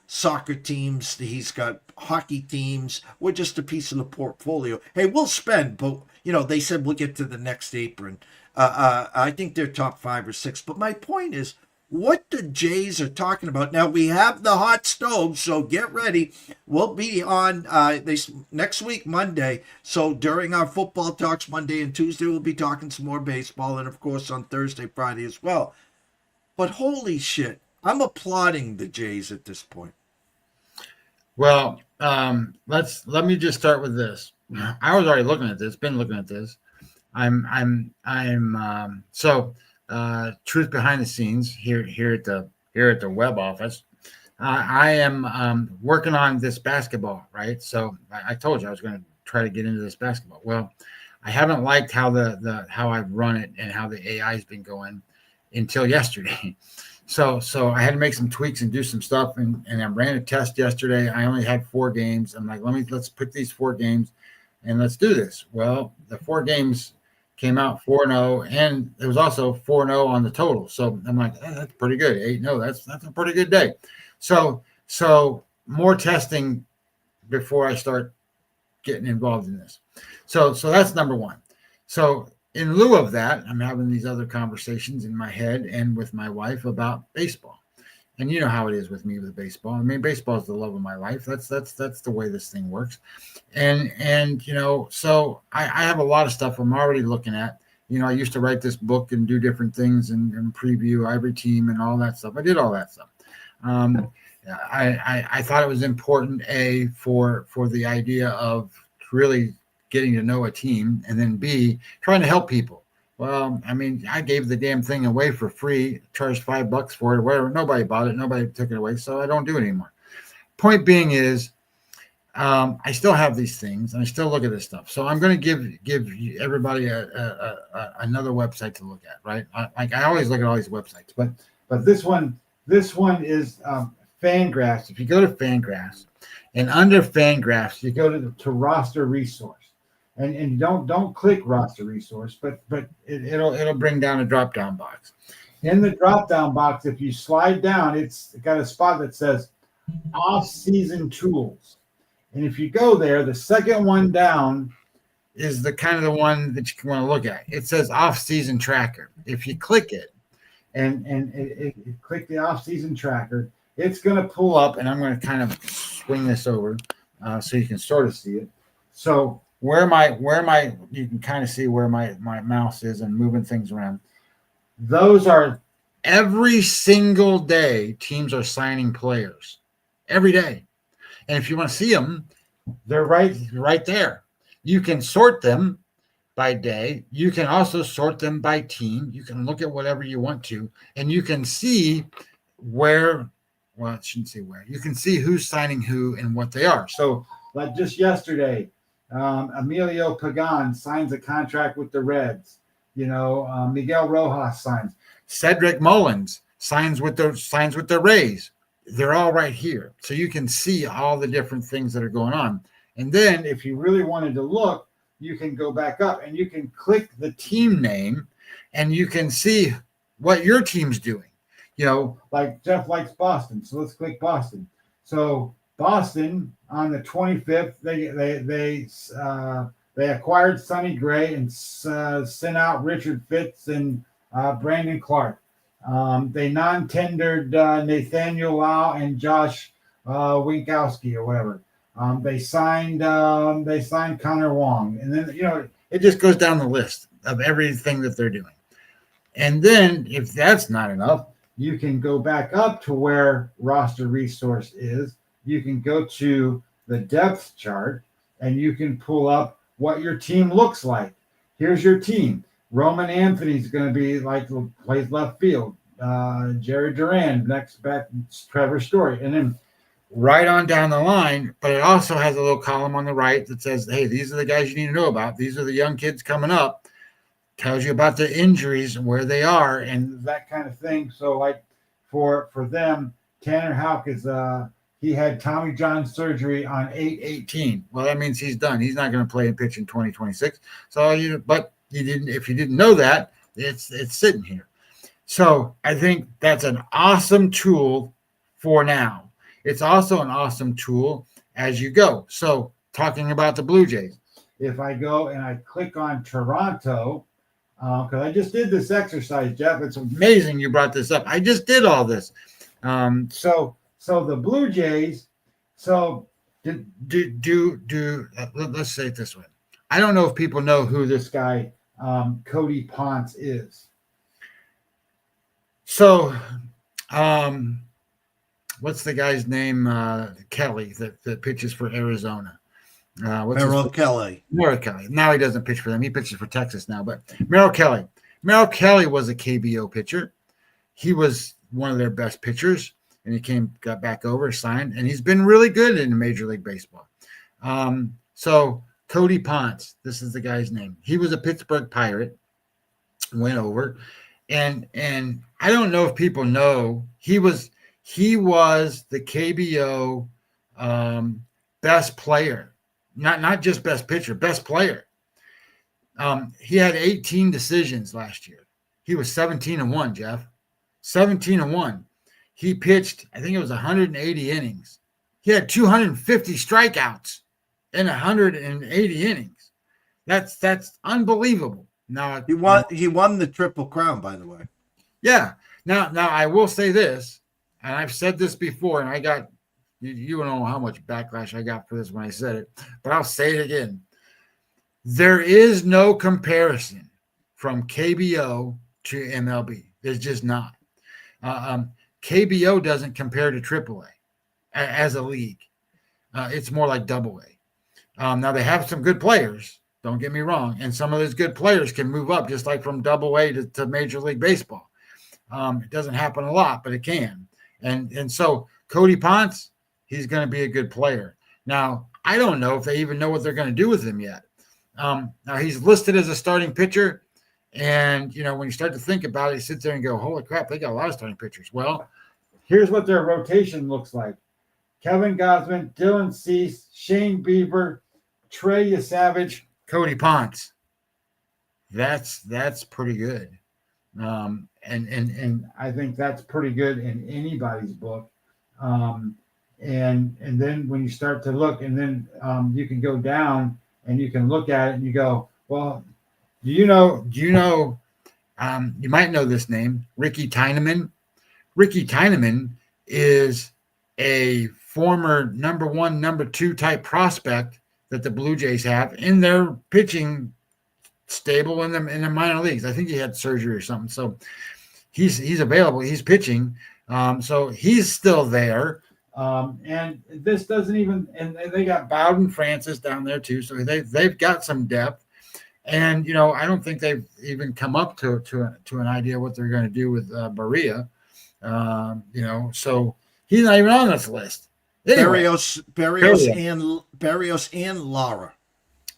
soccer teams. He's got hockey teams. We're just a piece of the portfolio. Hey, we'll spend, but, they said we'll get to the next apron. I think they're top 5 or 6. But my point is, what the Jays are talking about. Now, we have the hot stove, so get ready. We'll be on next week, Monday. So during our football talks Monday and Tuesday, we'll be talking some more baseball, and, of course, on Thursday, Friday as well. But holy shit, I'm applauding the Jays at this point. Well, let me just start with this. I was already looking at this, been looking at this. Truth behind the scenes here at the Webb office. I am working on this basketball, right? So I told you I was going to try to get into this basketball. Well, I haven't liked how how I've run it and how the AI has been going until yesterday. So I had to make some tweaks and do some stuff, and I ran a test yesterday. I only had 4 games. I'm like, let's pick these 4 games and let's do this. Well, the 4 games came out 4-0, and it was also 4-0 on the total. So I'm like, that's pretty good. 8-0, that's a pretty good day. So more testing before I start getting involved in this. So that's number 1. So in lieu of that, I'm having these other conversations in my head and with my wife about baseball. And you know how it is with me with baseball. I mean, baseball is the love of my life. That's the way this thing works. And so I have a lot of stuff I'm already looking at. I used to write this book and do different things and preview every team and all that stuff. I did all that stuff. I thought it was important, for the idea of really getting to know a team, and then B, trying to help people. Well, I mean, I gave the damn thing away for free, charged $5 for it, whatever. Nobody bought it. Nobody took it away. So I don't do it anymore. Point being is, I still have these things and I still look at this stuff. So I'm going to give everybody another website to look at, right? I always look at all these websites, but this one is Fangraphs. If you go to Fangraphs, and under Fangraphs, you go to roster resource. And don't click roster resource, but it'll bring down a drop down box. In the drop down box, if you slide down, it's got a spot that says off season tools. And if you go there, the second one down is the kind of the one that you want to look at. It says off season tracker. If you click it and click the off season tracker, it's going to pull up, and I'm going to kind of swing this over so you can sort of see it. So where my you can kind of see where my mouse is and moving things around. Those are every single day teams are signing players every day. And if you want to see them, they're right there. You can sort them by day. You can also sort them by team. You can look at whatever you want to, and you can see where, well, I shouldn't say where. You can see who's signing who and what they are. So, like just yesterday, Emilio Pagan signs a contract with the Reds. Miguel Rojas signs. Cedric Mullins signs with the Rays. They're all right here. So you can see all the different things that are going on. And then if you really wanted to look, you can go back up and you can click the team name and you can see what your team's doing. Like Jeff likes Boston. So let's click Boston. So Boston on the 25th, they acquired Sonny Gray and sent out Richard Fitz and Brandon Clark. They non-tendered Nathaniel Lau and Josh Winkowski or whatever. They signed Connor Wong, and then it just goes down the list of everything that they're doing. And then if that's not enough, you can go back up to where roster resource is. You can go to the depth chart, and you can pull up what your team looks like. Here's your team. Roman Anthony's going to be plays left field. Jerry Duran next back. Trevor Story, and then right on down the line. But it also has a little column on the right that says, "Hey, these are the guys you need to know about. These are the young kids coming up." Tells you about the injuries and where they are and that kind of thing. So, like for them, Tanner Houck is he had Tommy John surgery on 8/18. Well, that means he's done. He's not going to play and pitch in 2026. So if you didn't know that, it's sitting here. So I think that's an awesome tool for now. It's also an awesome tool as you go. So talking about the Blue Jays, if I go and I click on Toronto, because I just did this exercise, Jeff. It's amazing you brought this up. I just did all this. So the Blue Jays. So let's say it this way. I don't know if people know who this guy Cody Ponce is. So, what's the guy's name? Kelly that pitches for Arizona. Merrill Kelly. Merrill Kelly. Now he doesn't pitch for them. He pitches for Texas now. But Merrill Kelly. Merrill Kelly was a KBO pitcher. He was one of their best pitchers, and he got back over, signed, and he's been really good in Major League Baseball. So Cody Ponce, this is the guy's name. He was a Pittsburgh Pirate, went over, and I don't know if people know he was the KBO best player. Not just best pitcher, best player. He had 18 decisions last year. He was 17-1, Jeff. 17-1. He pitched, I think it was 180 innings. He had 250 strikeouts in 180 innings. That's unbelievable. Now He won the Triple Crown, by the way. Yeah. Now I will say this, and I've said this before, and I got you don't know how much backlash I got for this when I said it, but I'll say it again. There is no comparison from KBO to MLB. There's just not. KBO doesn't compare to AAA as a league. It's more like AA. Now they have some good players. Don't get me wrong, and some of those good players can move up just like from AA to Major League Baseball. It doesn't happen a lot, but it can. And so Cody Ponce, he's going to be a good player. Now, I don't know if they even know what they're going to do with him yet. Now, he's listed as a starting pitcher. And, when you start to think about it, you sit there and go, holy crap, they got a lot of starting pitchers. Well, here's what their rotation looks like. Kevin Gausman, Dylan Cease, Shane Bieber, Trey Yesavage, Cody Ponce. That's pretty good. And I think that's pretty good in anybody's book. And then when you start to look, and then you can go down and you can look at it and you go, well, do you know, you might know this name, Ricky Tyneman. Ricky Tyneman is a former number 1, number 2 type prospect that the Blue Jays have in their pitching stable in the minor leagues. I think he had surgery or something. So he's available. He's pitching. So he's still there. And this doesn't even, and they got Bowden Francis down there too. So they've got some depth. And, I don't think they've even come up to an idea what they're going to do with Berea. So he's not even on this list. Anyway, Barrios and Lara.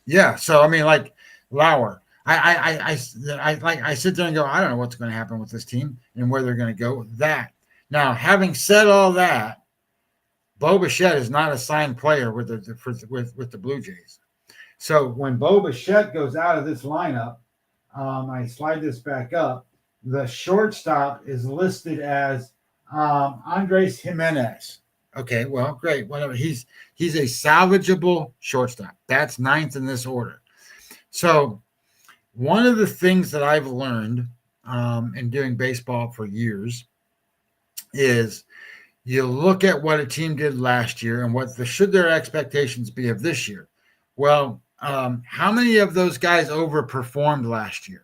yeah. So I mean, like Lauer, I sit there and go, I don't know what's going to happen with this team and where they're going to go. That now, having said all that, Bo Bichette is not a signed player with the Blue Jays. So when Bo Bichette goes out of this lineup, I slide this back up. The shortstop is listed as Andres Jimenez. Okay, well, great. Whatever. He's a salvageable shortstop. That's ninth in this order. So one of the things that I've learned in doing baseball for years is you look at what a team did last year and what should their expectations be of this year. Well, how many of those guys overperformed last year?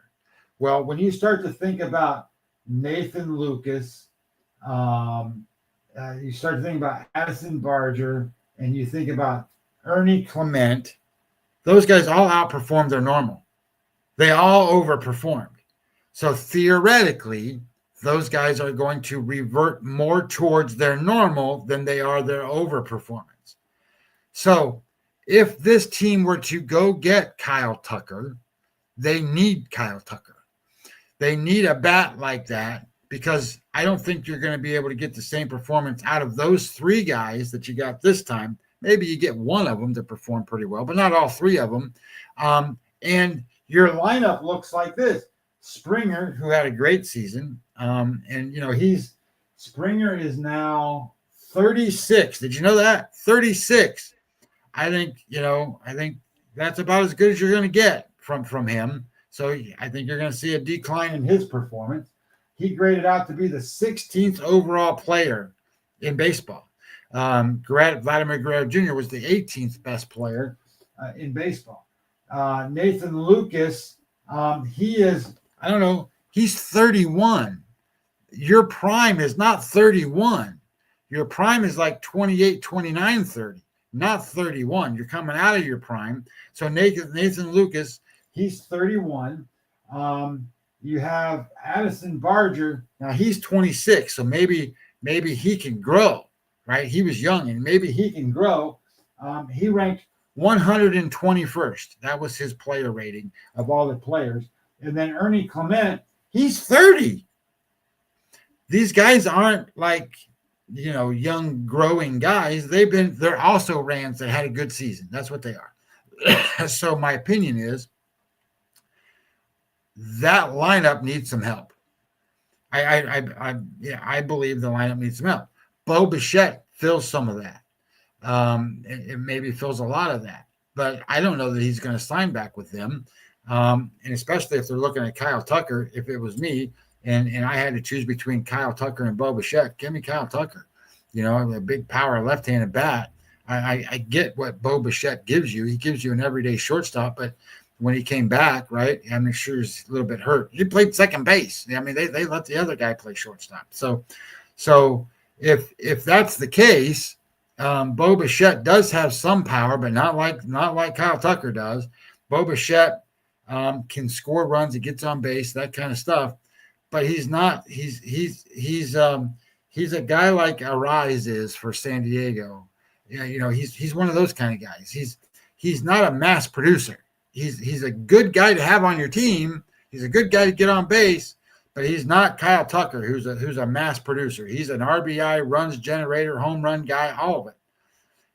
Well, when you start to think about Nathan Lucas, you start to think about Addison Barger, and you think about Ernie Clement, those guys all outperformed their normal. They all overperformed. So theoretically, those guys are going to revert more towards their normal than they are their overperformance. So if this team were to go get Kyle Tucker, they need Kyle Tucker. They need a bat like that because I don't think you're going to be able to get the same performance out of those three guys that you got this time. Maybe you get one of them to perform pretty well, but not all three of them. And your lineup looks like this. Springer, who had a great season, Springer is now 36. Did you know that? 36. I think that's about as good as you're going to get from him. So I think you're going to see a decline in his performance. He graded out to be the 16th overall player in baseball. Vladimir Guerrero Jr. was the 18th best player in baseball. Nathan Lucas, he is, I don't know, he's 31. Your prime is not 31. Your prime is like 28, 29, 30, not 31. You're coming out of your prime. So Nathan Lucas, he's 31. You have Addison Barger. Now he's 26, so maybe he can grow, right? He was young, and maybe he can grow. He ranked 121st. That was his player rating of all the players. And then Ernie Clement, he's 30. These guys aren't like, young growing guys. They're also Rams that had a good season. That's what they are. So my opinion is that lineup needs some help. I believe the lineup needs some help. Bo Bichette fills some of that. It maybe fills a lot of that, but I don't know that he's going to sign back with them. And especially if they're looking at Kyle Tucker, if it was me and I had to choose between Kyle Tucker and Bo Bichette, give me Kyle Tucker. A big power left-handed bat. I get what Bo Bichette gives you. He gives you an everyday shortstop, but when he came back, right, I'm sure he's a little bit hurt. He played second base. I mean, they let the other guy play shortstop. So if that's the case, Bo Bichette does have some power, but not like Kyle Tucker does. Bo Bichette can score runs. He gets on base, that kind of stuff. But he's not. He's a guy like Arise is for San Diego. He's one of those kind of guys. He's not a mass producer. He's a good guy to have on your team. He's a good guy to get on base, but he's not Kyle Tucker, who's a mass producer. He's an RBI, runs generator, home run guy, all of it.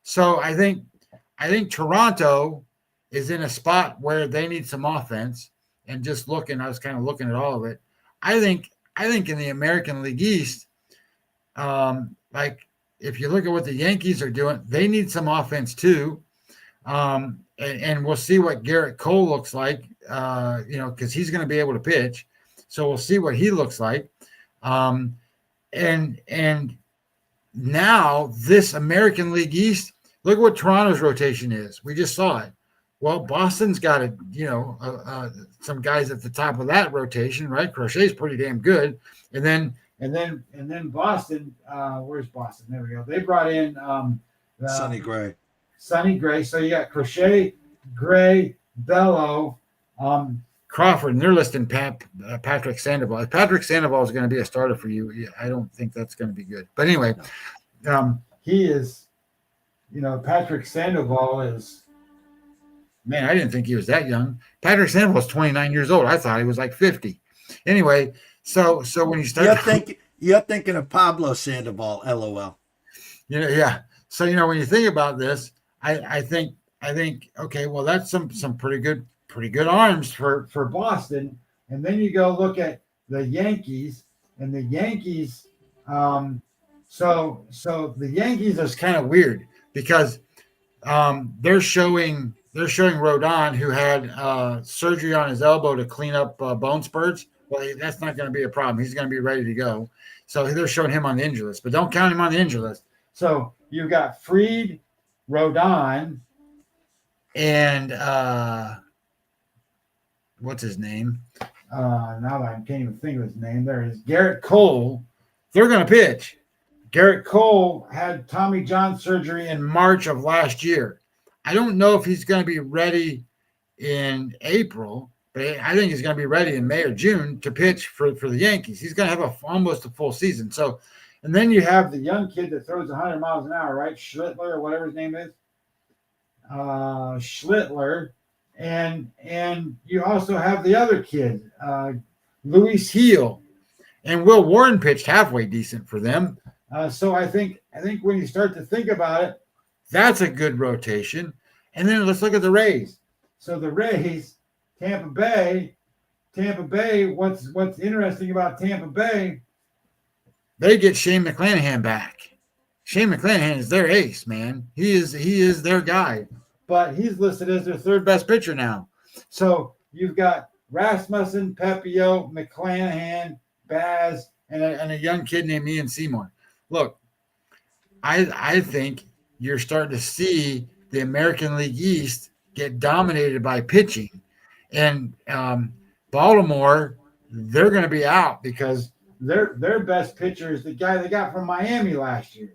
So I think Toronto is in a spot where they need some offense. And just I was kind of looking at all of it. I think in the American League East, if you look at what the Yankees are doing, they need some offense too. And we'll see what Garrett Cole looks like, because he's going to be able to pitch. So we'll see what he looks like. And now this American League East, look at what Toronto's rotation is. We just saw it. Well, Boston's got some guys at the top of that rotation, right? Crochet's pretty damn good. And then Boston, where's Boston? There we go. They brought in Sonny Gray. Sonny Gray. So you got Crochet, Gray, Bello. Crawford, and they're listing Patrick Sandoval. If Patrick Sandoval is going to be a starter for you, I don't think that's going to be good. But anyway, he is, Patrick Sandoval is, man, I didn't think he was that young. Patrick Sandoval is 29 years old. I thought he was like 50. Anyway, so when you start, you're thinking of Pablo Sandoval, LOL. Yeah. So when you think about this, I think okay, well that's some pretty good arms for Boston, and then you go look at the Yankees, and the Yankees, so the Yankees is kind of weird because they're showing Rodon, who had surgery on his elbow to clean up bone spurts. Well, that's not going to be a problem. He's going to be ready to go. So they're showing him on the injury list, but don't count him on the injury list. So you've got Fried, Rodon, and what's his name? Now I can't even think of his name. There is Garrett Cole. They're going to pitch. Garrett Cole had Tommy John surgery in March of last year. I don't know if he's going to be ready in April, but I think he's going to be ready in May or June to pitch for the Yankees. He's going to have almost a full season. So, and then you have the young kid that throws 100 miles an hour, right? Schlittler or whatever his name is. Schlittler. And you also have the other kid, Luis Heel. And Will Warren pitched halfway decent for them. So I think when you start to think about it, that's a good rotation. And then let's look at the Rays. So the Rays, Tampa Bay, what's interesting about Tampa Bay, they get Shane McClanahan back. Shane McClanahan is their ace, man. He is their guy. But he's listed as their third best pitcher now. So you've got Rasmussen, Pepio, McClanahan, Baz, and a young kid named Ian Seymour. Look, I think you're starting to see the American League East get dominated by pitching. And Baltimore, they're going to be out because their best pitcher is the guy they got from Miami last year,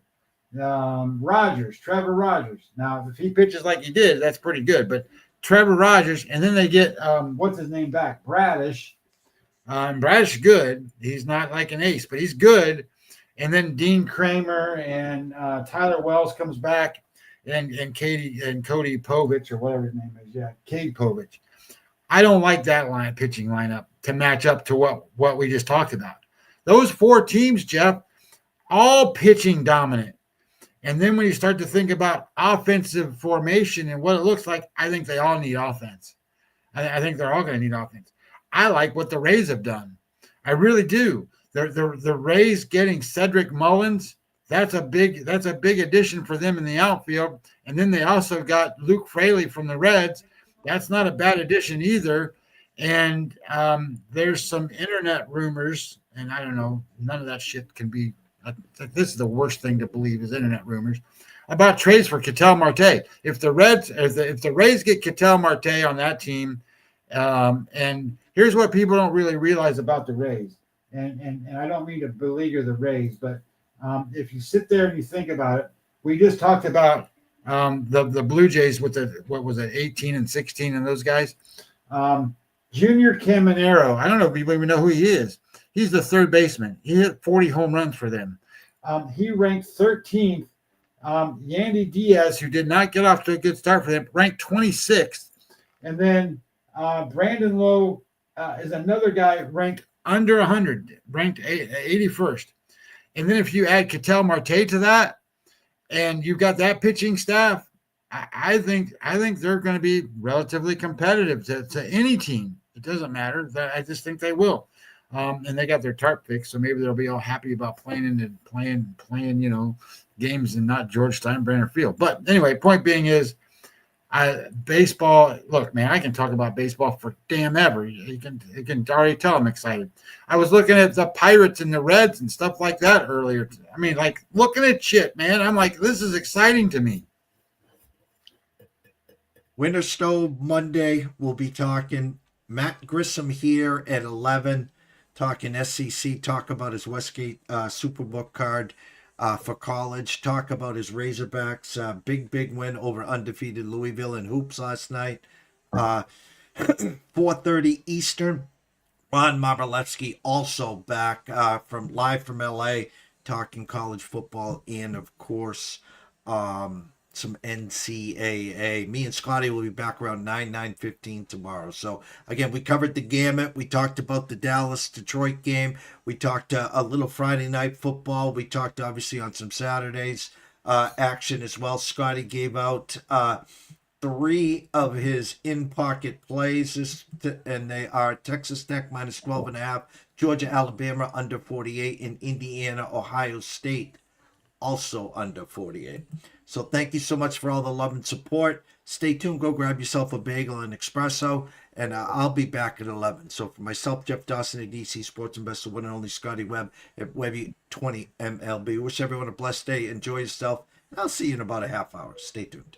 Trevor Rogers. Now, if he pitches like he did, that's pretty good. But Trevor Rogers, and then they get, what's his name back? Bradish. Bradish is good. He's not like an ace, but he's good. And then Dean Kramer and Tyler Wells comes back, and Cody Povich, or whatever his name is. Yeah, Cade Povich. I don't like that pitching lineup to match up to what we just talked about. Those four teams, Jeff, all pitching dominant. And then when you start to think about offensive formation and what it looks like, I think they all need offense. I think they're all going to need offense. I like what the Rays have done. I really do. The Rays getting Cedric Mullins, that's a big addition for them in the outfield. And then they also got Luke Fraley from the Reds. That's not a bad addition either. And there's some internet rumors, and I don't know, none of that shit can be. This is the worst thing to believe is internet rumors about trades for Ketel Marte. If the Rays get Ketel Marte on that team, and here's what people don't really realize about the Rays, and I don't mean to beleaguer the Rays, but if you sit there and you think about it, we just talked about the Blue Jays with what was it, 18 and 16 and those guys. Junior Caminero, I don't know if you even know who he is. He's the third baseman. He hit 40 home runs for them. He ranked 13th. Yandy Diaz, who did not get off to a good start for them, ranked 26th. And then Brandon Lowe is another guy ranked under 100, ranked 81st. And then if you add Ketel Marte to that, and you've got that pitching staff, I think they're going to be relatively competitive to any team. It doesn't matter. I just think they will. And they got their tarp fixed, so maybe they'll be all happy about playing, games and not George Steinbrenner Field. But anyway, point being is, baseball. Look, man, I can talk about baseball for damn ever. You can already tell I'm excited. I was looking at the Pirates and the Reds and stuff like that earlier. I mean, like looking at shit, man. I'm like, this is exciting to me. Winter Stove Monday, we'll be talking Matt Grissom here at 11, talking SEC, talk about his Westgate Superbook card for college, talk about his Razorbacks big win over undefeated Louisville in hoops last night. 4:30 Eastern. Ron Marbalewski also back from live from LA, talking college football and of course some NCAA. Me and Scotty will be back around 9:15 tomorrow. So again, we covered the gamut. We talked about the Dallas Detroit game. We talked a little Friday night football. We talked obviously on some Saturdays action as well. Scotty gave out 3 of his in-pocket plays, and they are Texas Tech minus 12.5, Georgia, Alabama under 48, and Indiana, Ohio State also under 48. So thank you so much for all the love and support. Stay tuned. Go grab yourself a bagel and espresso, and I'll be back at 11. So for myself, Jeff Dawson at DC Sports Investor, one and only Scotty Webb at Webby20 MLB. Wish everyone a blessed day. Enjoy yourself. I'll see you in about a half hour. Stay tuned.